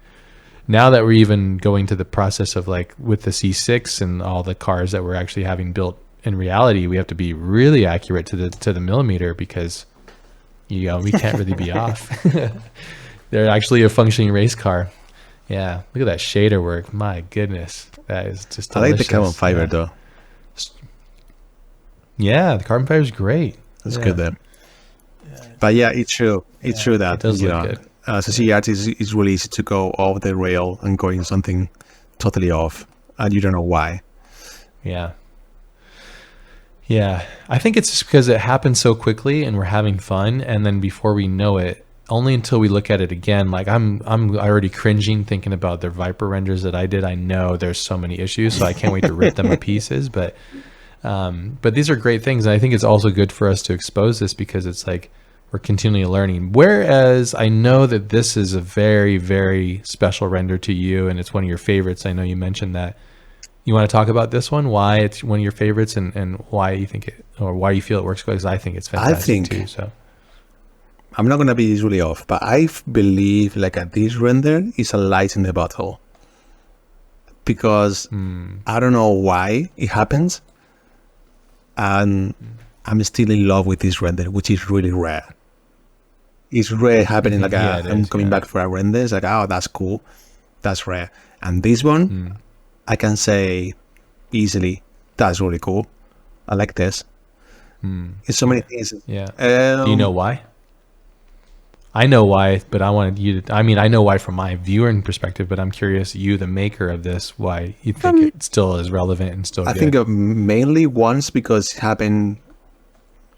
[SPEAKER 1] now that we're even going to the process of like with the C6 and all the cars that we're actually having built in reality, we have to be really accurate to the millimeter, because we can't really be off. They're actually a functioning race car. Yeah, look at that shader work. My goodness, that is just delicious.
[SPEAKER 2] I like the carbon fiber though.
[SPEAKER 1] Yeah, the carbon fiber is great.
[SPEAKER 2] That's good then. But yeah, it's true. It's true that
[SPEAKER 1] it does look good.
[SPEAKER 2] So CRT is really easy to go off the rail and going something totally off, and you don't know why.
[SPEAKER 1] Yeah. Yeah, I think it's just because it happens so quickly and we're having fun, and then before we know it, only until we look at it again, like I'm already cringing thinking about their Viper renders that I did. I know there's so many issues, so I can't wait to rip them to pieces. But these are great things, and I think it's also good for us to expose this, because it's like we're continually learning. Whereas I know that this is a very, very special render to you, and it's one of your favorites. I know you mentioned that. You want to talk about this one, why it's one of your favorites, and why you think it, or why you feel it works well? Because I think it's fantastic too. So
[SPEAKER 2] I'm not gonna be usually off, but I believe like this render is a light in the bottle, because I don't know why it happens, and I'm still in love with this render, which is really rare. It's rare happening like I'm coming back for a render. It's like, oh, that's cool, that's rare. And this one, I can say easily, that's really cool. I like this. It's so many things.
[SPEAKER 1] Yeah. Do you know why? I know why, but I wanted you to. I mean, I know why from my viewing perspective, but I'm curious, you, the maker of this, why you think it still is relevant and still.
[SPEAKER 2] I think mainly once because it happened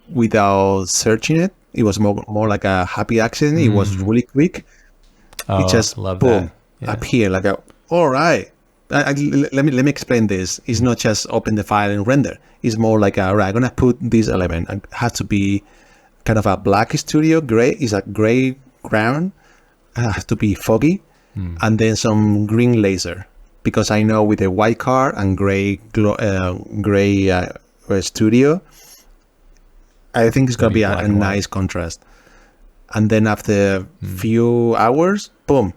[SPEAKER 2] without searching it. It was more like a happy accident. It was really quick.
[SPEAKER 1] Oh,
[SPEAKER 2] it just boom appeared like all right. Let me explain this. It's not just open the file and render. It's more like all right, I'm gonna put this element. It has to be kind of a black studio gray. Is a gray ground. It has to be foggy, and then some green laser, because I know with a white car and gray studio, I think it's gonna be a nice contrast. And then after few hours, boom,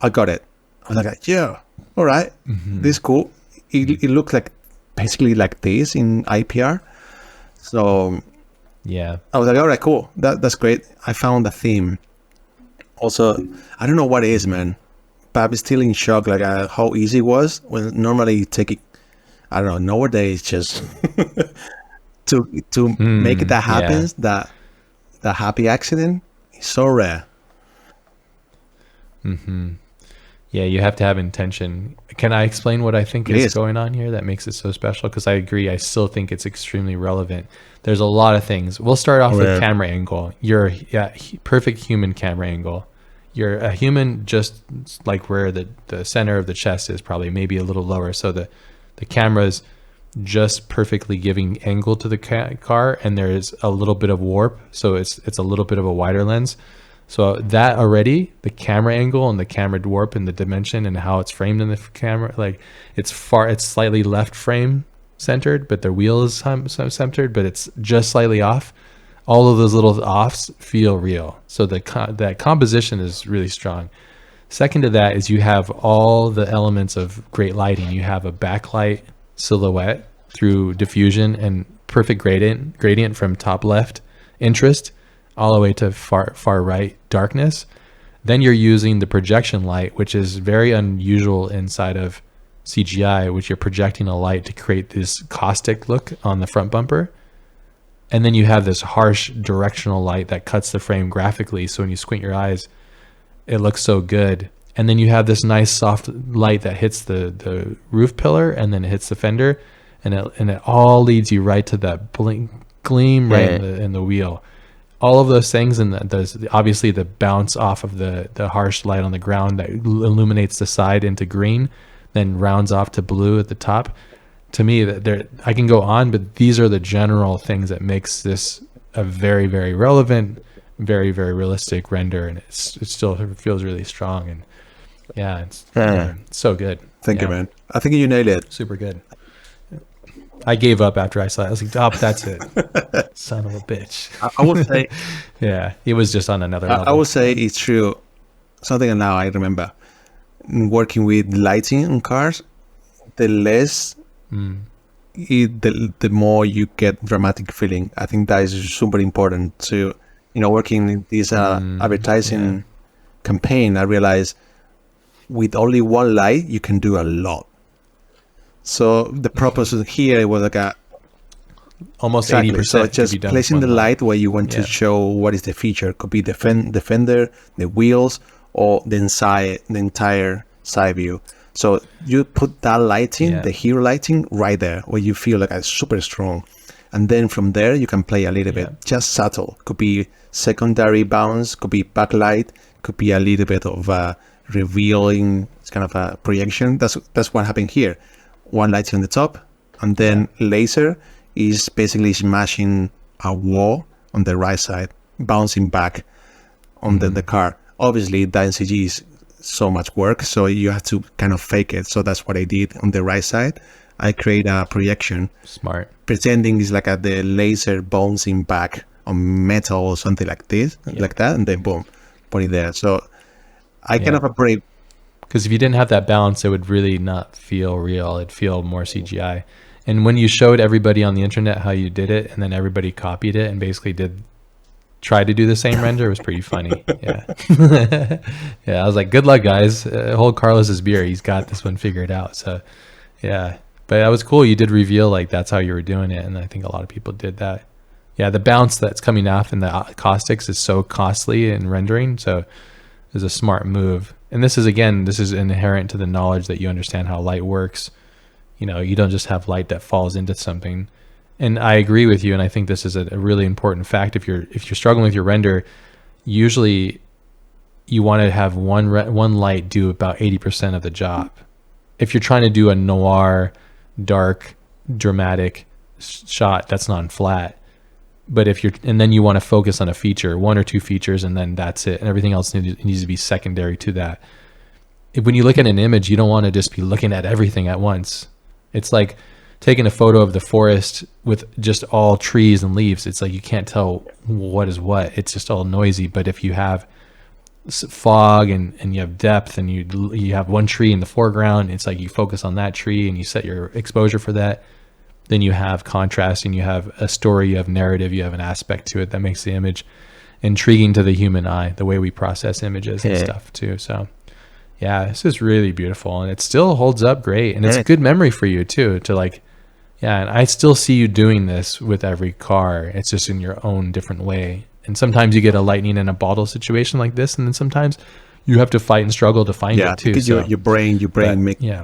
[SPEAKER 2] I got it. I was like, yeah, all right, this is cool. It looks like basically like this in IPR. So
[SPEAKER 1] yeah, I
[SPEAKER 2] was like, all right, cool. That's great. I found a theme. Also, I don't know what it is, man, but I'm still in shock, like how easy it was when normally you take it. I don't know. Nowadays, just to make that happen, that happy accident is so rare.
[SPEAKER 1] Yeah, you have to have intention. Can I explain what I think is going on here that makes it so special? Because I agree. I still think it's extremely relevant. There's a lot of things. We'll start off with camera angle. You're perfect human camera angle. You're a human just like where the center of the chest is, probably maybe a little lower. So the camera's just perfectly giving angle to the car, and there is a little bit of warp. So it's a little bit of a wider lens. So that already, the camera angle and the camera warp and the dimension and how it's framed in the camera, like it's slightly left frame centered, but the wheel is centered, but it's just slightly off. All of those little offs feel real. So that composition is really strong. Second to that is you have all the elements of great lighting. You have a backlight silhouette through diffusion and perfect gradient from top left interest all the way to far right darkness. Then you're using the projection light, which is very unusual inside of CGI, which you're projecting a light to create this caustic look on the front bumper. And then you have this harsh directional light that cuts the frame graphically. So when you squint your eyes, it looks so good. And then you have this nice soft light that hits the roof pillar and then it hits the fender, and it all leads you right to that gleam right in the wheel. All of those things, and there's obviously the bounce off of the harsh light on the ground that illuminates the side into green. then rounds off to blue at the top. To me, I can go on, but these are the general things that makes this a very, very relevant, very, very realistic render, and it still feels really strong. And yeah, it's so good.
[SPEAKER 2] Thank you, man. I think you nailed it.
[SPEAKER 1] Super good. I gave up after I saw it. I was like, oh, that's it. Son of a bitch.
[SPEAKER 2] I would say,
[SPEAKER 1] yeah, it was just on another level.
[SPEAKER 2] I would say it's true. Something now I remember working with lighting on cars, the less, the more you get dramatic feeling. I think that is super important to, working in this advertising campaign. I realized with only one light, you can do a lot. So the purpose here was like
[SPEAKER 1] almost 80%.
[SPEAKER 2] So just placing the light where you want to show what is the feature. Could be the fender, the wheels, or the entire side view. So you put that lighting, the hero lighting, right there where you feel like it's super strong. And then from there, you can play a little bit, just subtle. Could be secondary bounce, could be backlight, could be a little bit of revealing, it's kind of a projection. That's what happened here. One light on the top, and then laser is basically smashing a wall on the right side, bouncing back on the car. Obviously, the NCG is so much work, so you have to kind of fake it. So that's what I did on the right side. I create a projection.
[SPEAKER 1] Smart.
[SPEAKER 2] Pretending it's like the laser bouncing back on metal or something like this, like that, and then boom, put it there. So I kind of operate.
[SPEAKER 1] Because if you didn't have that balance, it would really not feel real. It'd feel more CGI. And when you showed everybody on the internet how you did it, and then everybody copied it and basically try to do the same render, it was pretty funny. Yeah. I was like, good luck, guys. Hold Carlos's beer. He's got this one figured out. So yeah, but that was cool. You did reveal like that's how you were doing it. And I think a lot of people did that. Yeah, the bounce that's coming off in the caustics is so costly in rendering. So it's a smart move. And this is inherent to the knowledge that you understand how light works. You don't just have light that falls into something. And I agree with you. And I think this is a really important fact. If you're struggling with your render, usually you want to have one light do about 80% of the job. If you're trying to do a noir, dark, dramatic shot, that's non-flat. But and then you want to focus on a feature, one or two features, and then that's it. And everything else needs to be secondary to that. When you look at an image, you don't want to just be looking at everything at once. It's like taking a photo of the forest with just all trees and leaves. It's like you can't tell what is what. It's just all noisy. But if you have fog and you have depth and you have one tree in the foreground, it's like you focus on that tree and you set your exposure for that. Then you have contrast and you have a story, you have narrative, you have an aspect to it that makes the image intriguing to the human eye, the way we process images and stuff too. So yeah, this is really beautiful and it still holds up great. And it's a good memory for you too, and I still see you doing this with every car. It's just in your own different way. And sometimes you get a lightning in a bottle situation like this. And then sometimes you have to fight and struggle to find it too.
[SPEAKER 2] Because your brain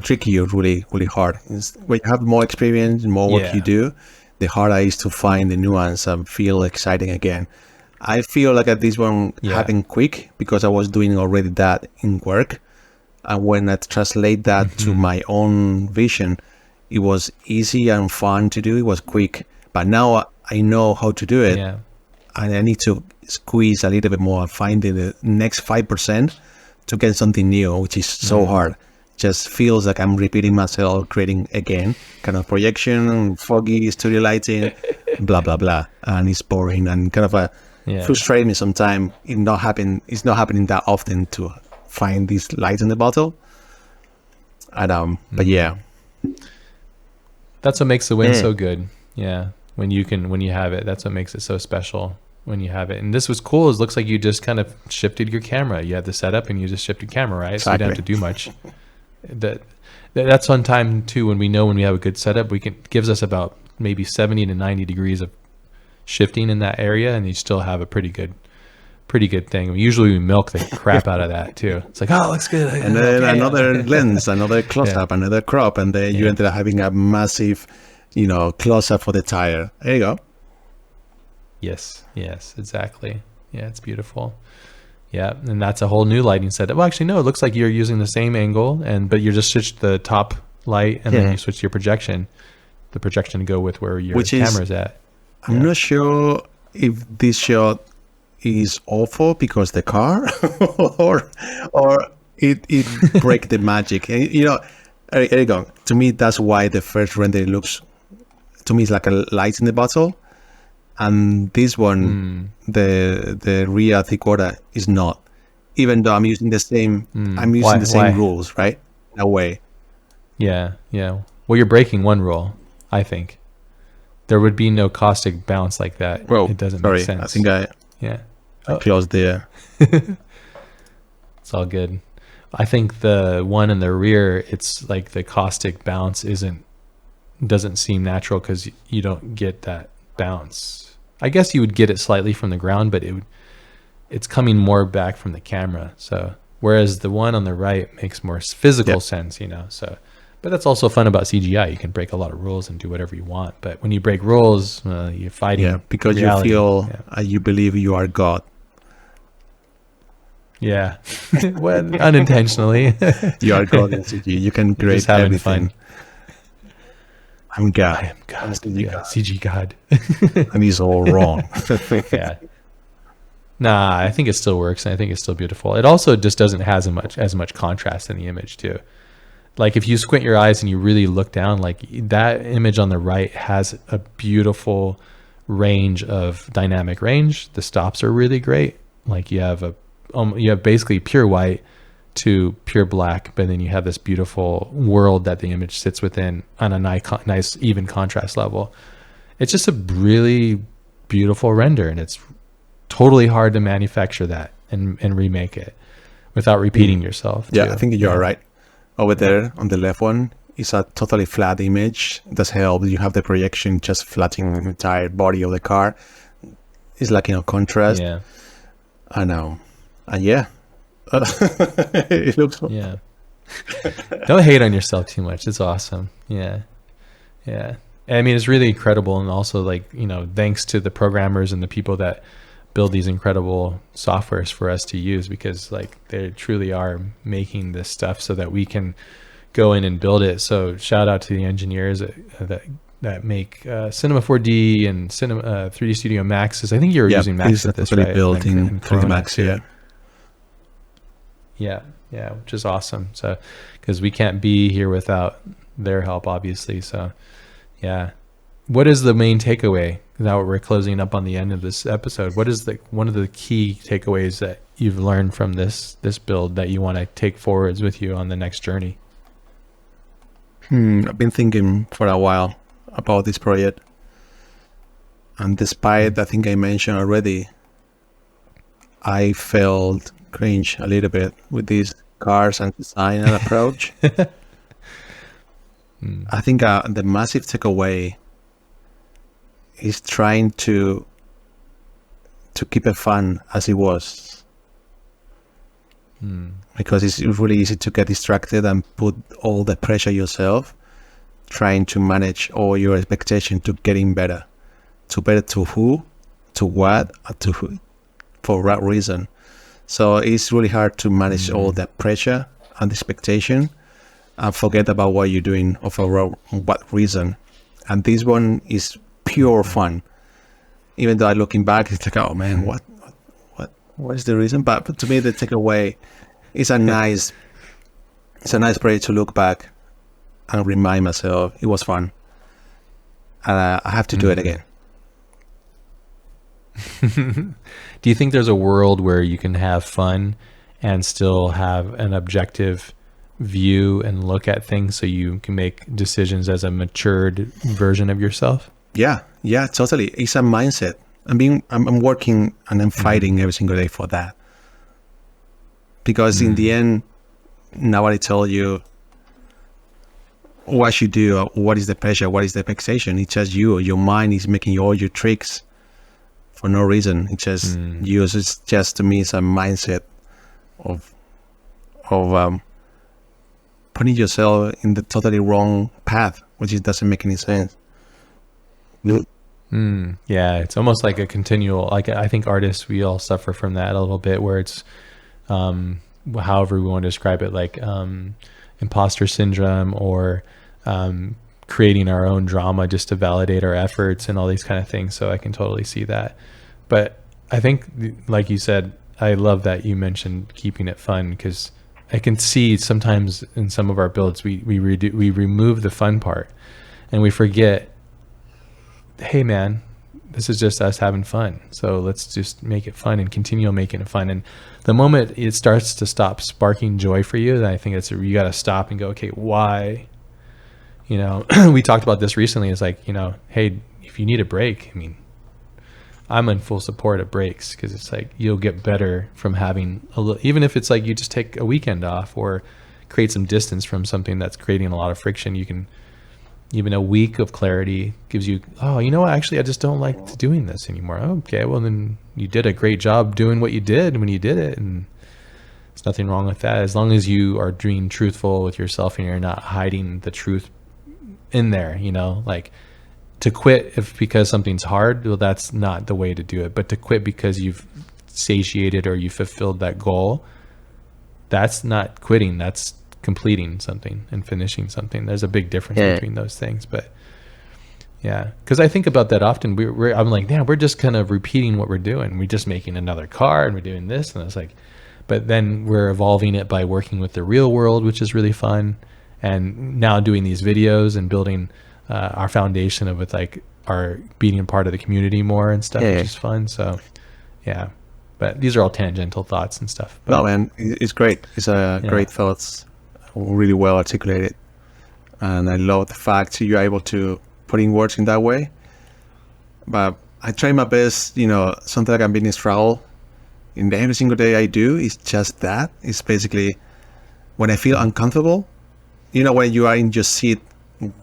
[SPEAKER 2] trick you really, really hard. When you have more experience, more work you do, the harder it is to find the nuance and feel exciting again. I feel like this one happened quick because I was doing already that in work. And when I translate that to my own vision, it was easy and fun to do. It was quick. But now I know how to do it. Yeah. And I need to squeeze a little bit more, finding the next 5% to get something new, which is so hard. Just feels like I'm repeating myself, creating again, kind of projection, foggy, studio lighting, blah, blah, blah. And it's boring and kind of frustrating me sometimes. It's not happening that often to find this light in the bottle. And, but yeah.
[SPEAKER 1] That's what makes the win so good. Yeah. When you have it, that's what makes it so special. When you have it. And this was cool. It looks like you just kind of shifted your camera. You had the setup and you just shifted camera, right? Exactly. So you don't have to do much. That's on time too. When we have a good setup, gives us about maybe 70 to 90 degrees of shifting in that area, and you still have a pretty good thing. Usually we milk the crap out of that too. It's like, oh, looks good.
[SPEAKER 2] And then another lens, another close-up, another crop, and then you ended up having a massive, close-up for the tire. There you go.
[SPEAKER 1] Yes, exactly. Yeah, it's beautiful. Yeah, and that's a whole new lighting setup. Well, actually, no, it looks like you're using the same angle, but you just switched the top light, and then you switched your projection, the projection to go with where your camera's at.
[SPEAKER 2] I'm not sure if this shot is awful because the car, or it break the magic. And, you know, Eric, to me, that's why the first render looks, to me, it's like a light in the bottle. And this one, the rear three-quarter is not. Even though I'm using the same, rules, right? In a way.
[SPEAKER 1] Yeah. Well, you're breaking one rule, I think. There would be no caustic bounce like that.
[SPEAKER 2] Well,
[SPEAKER 1] it doesn't make sense.
[SPEAKER 2] I think I closed there.
[SPEAKER 1] It's all good. I think the one in the rear, it's like the caustic bounce doesn't seem natural because you don't get that bounce. I guess you would get it slightly from the ground, but it's coming more back from the camera. So whereas the one on the right makes more physical sense, you know. So, but that's also fun about CGI. You can break a lot of rules and do whatever you want. But when you break rules, you're fighting.
[SPEAKER 2] Yeah, because reality. You feel you believe you are God.
[SPEAKER 1] Yeah, well, unintentionally.
[SPEAKER 2] You are God in CG. You can create everything.
[SPEAKER 1] Fun.
[SPEAKER 2] I'm God.
[SPEAKER 1] I am God. CG God.
[SPEAKER 2] And he's all wrong.
[SPEAKER 1] Yeah. Nah, I think it still works, and I think it's still beautiful. It also just doesn't have as much contrast in the image too. Like if you squint your eyes and you really look down, like that image on the right has a beautiful range of dynamic range. The stops are really great. Like you have basically pure white to pure black, but then you have this beautiful world that the image sits within on a nice even contrast level. It's just a really beautiful render, and it's totally hard to manufacture that and remake it without repeating yourself.
[SPEAKER 2] Yeah, I think you are right. Over there on the left one is a totally flat image. It does help. You have the projection just flattening the entire body of the car. It's like, contrast.
[SPEAKER 1] Yeah.
[SPEAKER 2] I know. And yeah. It looks fun.
[SPEAKER 1] Yeah. Don't hate on yourself too much. It's awesome. Yeah. I mean, it's really incredible, and also thanks to the programmers and the people that build these incredible softwares for us to use, because they truly are making this stuff so that we can go in and build it. So shout out to the engineers that make Cinema 4D and Cinema 3D Studio Maxes. I think you're using Max with this, right?
[SPEAKER 2] Built in 3D Max, yeah.
[SPEAKER 1] Yeah, which is awesome. So, because we can't be here without their help, obviously. So, yeah. What is the main takeaway? Now we're closing up on the end of this episode. What is one of the key takeaways that you've learned from this build that you want to take forwards with you on the next journey?
[SPEAKER 2] I've been thinking for a while about this project, and despite I think I mentioned already, I felt cringe a little bit with these cars and design and approach. I think the massive takeaway is trying to keep it fun as it was, because it's really easy to get distracted and put all the pressure yourself, trying to manage all your expectation to getting better to who, to what, to who, for what reason. So it's really hard to manage all that pressure and expectation and forget about what you're doing or for what reason. And this one is pure fun. Even though looking back, it's like, oh man, what is the reason? But to me, the takeaway is a nice project to look back and remind myself it was fun, and I have to do it again.
[SPEAKER 1] Do you think there's a world where you can have fun and still have an objective view and look at things, so you can make decisions as a matured version of yourself?
[SPEAKER 2] Yeah, totally. It's a mindset. I'm working and I'm fighting every single day for that. Because in the end, nobody tell you what you do, or what is the pressure, what is the vexation. It's just you. Your mind is making all your tricks for no reason. It's just you. It's just, to me, it's a mindset of putting yourself in the totally wrong path, which doesn't make any sense.
[SPEAKER 1] Yeah, it's almost like a continual, like I think artists, we all suffer from that a little bit, where it's however we want to describe it, like imposter syndrome, or creating our own drama just to validate our efforts and all these kind of things. So I can totally see that. But I think, like you said, I love that you mentioned keeping it fun, because I can see sometimes in some of our builds we remove the fun part and we forget, hey man, this is just us having fun, so let's just make it fun and continue making it fun. And the moment it starts to stop sparking joy for you, then I think it's, you got to stop and go, okay, why? You know, we talked about this recently. It's like, you know, hey, if you need a break, I mean, I'm in full support of breaks, because it's like you'll get better from having a little, even if it's like you just take a weekend off or create some distance from something that's creating a lot of friction. You can, even a week of clarity gives you, oh, you know what, actually I just don't like doing this anymore. Okay, well then you did a great job doing what you did when you did it, and there's nothing wrong with that, as long as you are being truthful with yourself and you're not hiding the truth in there. You know, like, to quit if because something's hard, well, that's not the way to do it. But to quit because you've satiated or you fulfilled that goal, that's not quitting, that's completing something and finishing something. There's a big difference between those things. But yeah, because I think about that often. I'm like, yeah, we're just kind of repeating what we're doing. We're just making another car and we're doing this, and it's like, but then we're evolving it by working with the real world, which is really fun, and now doing these videos and building our foundation of, with like our being part of the community more and stuff, which is fun. So yeah, but these are all tangential thoughts and stuff. But,
[SPEAKER 2] no, man, it's great. It's great thoughts, really well articulated, and I love the fact you're able to put in words in that way. But I try my best, you know, something like I'm being struggle in every single day I do is just that. It's basically when I feel uncomfortable, you know, when you are in your seat,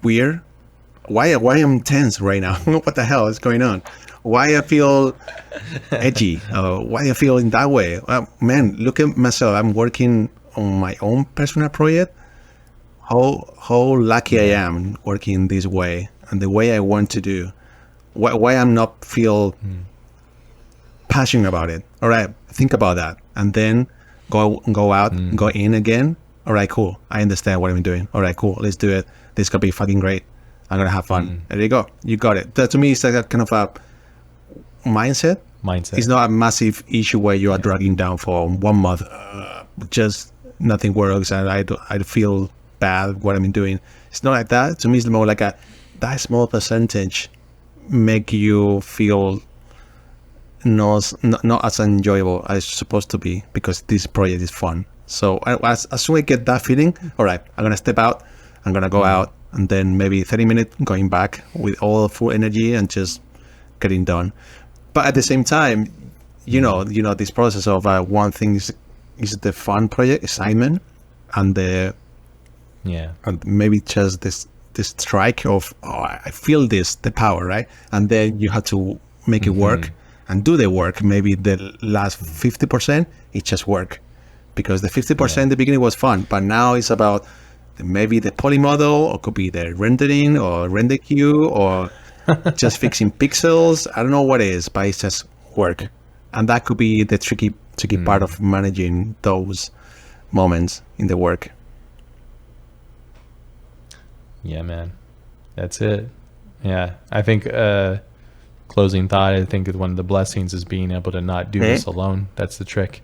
[SPEAKER 2] weird. Why I'm tense right now? What the hell is going on? Why I feel edgy? Why I feel in that way? Man, look at myself. I'm working on my own personal project. How lucky I am working this way and the way I want to do. Why I'm not feel passionate about it. All right, think about that, and then go out, go in again. All right, cool. I understand what I'm doing. All right, cool. Let's do it. This could be fucking great. I'm gonna have fun. There you go. You got it. That to me is like a kind of a mindset. It's not a massive issue where you are dragging down for 1 month. Just nothing works, and I feel bad what I'm doing. It's not like that. To me, it's more like that small percentage make you feel not as enjoyable as it's supposed to be, because this project is fun. So as soon as I get that feeling, all right, I'm gonna step out. I'm gonna go out. And then maybe 30 minutes going back with all full energy and just getting done. But at the same time, you know, this process of one thing is the fun project, excitement, and and maybe just this strike of, oh, I feel the power, right? And then you have to make it work and do the work. Maybe the last 50%, it just work, because the 50% at the beginning was fun, but now it's about maybe the poly model, or could be the rendering or render queue, or just fixing pixels. I don't know what it is, but it's just work. And that could be the tricky part of managing those moments in the work.
[SPEAKER 1] Yeah, man, that's it. Yeah, I think closing thought, I think one of the blessings is being able to not do this alone. That's the trick.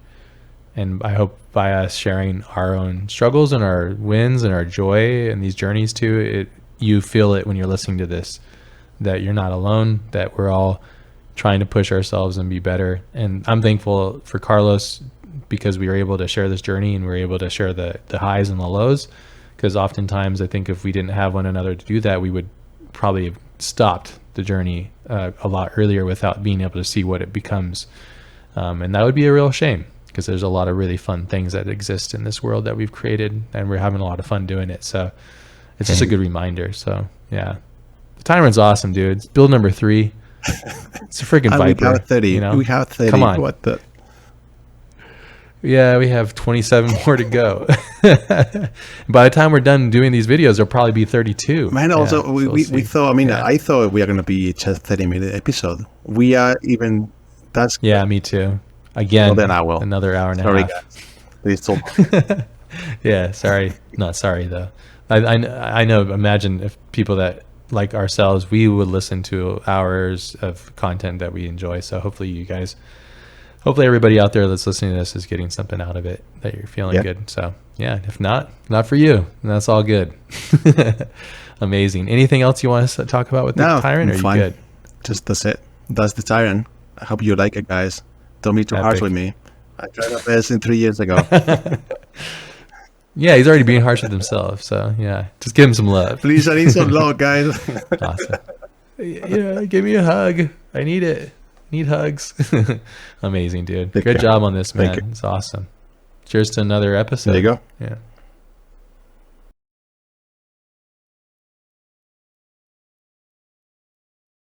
[SPEAKER 1] And I hope by us sharing our own struggles and our wins and our joy and these journeys too, you feel it when you're listening to this, that you're not alone, that we're all trying to push ourselves and be better. And I'm thankful for Carlos, because we were able to share this journey and we were able to share the highs and the lows, because oftentimes I think if we didn't have one another to do that, we would probably have stopped the journey a lot earlier without being able to see what it becomes. And that would be a real shame, because there's a lot of really fun things that exist in this world that we've created, and we're having a lot of fun doing it. So it's just a good reminder. So yeah, the Tyrant's awesome, dude. It's build number 3. It's a freaking Viper.
[SPEAKER 2] We have 30.
[SPEAKER 1] You know?
[SPEAKER 2] We have 30.
[SPEAKER 1] Come on.
[SPEAKER 2] What the?
[SPEAKER 1] Yeah, we have 27 more to go. By the time we're done doing these videos, there'll probably be 32.
[SPEAKER 2] Man, also,
[SPEAKER 1] so
[SPEAKER 2] we thought, I thought we are going to be just 30-minute episode. We are even, that's...
[SPEAKER 1] Yeah, me too. Again,
[SPEAKER 2] well, then I will.
[SPEAKER 1] Another hour and a
[SPEAKER 2] Sorry,
[SPEAKER 1] half.
[SPEAKER 2] guys. Please don't.
[SPEAKER 1] Yeah, sorry. Not sorry, though. I know, imagine if people that like ourselves, we would listen to hours of content that we enjoy. So hopefully everybody out there that's listening to this is getting something out of it, that you're feeling good. So yeah, if not for you, that's all good. Amazing. Anything else you want us to talk about with the Tyrant? Or are you good?
[SPEAKER 2] Just that's it. That's the Tyrant. I hope you like it, guys. Don't be too harsh with me. I tried my best 3 years ago.
[SPEAKER 1] Yeah, he's already being harsh with himself. So yeah, just give him some love.
[SPEAKER 2] Please, I need some love, guys.
[SPEAKER 1] Awesome. Yeah, give me a hug. I need it. Need hugs. Amazing, dude. Good job on this, man. It's awesome. Cheers to another episode.
[SPEAKER 2] There you go.
[SPEAKER 1] Yeah.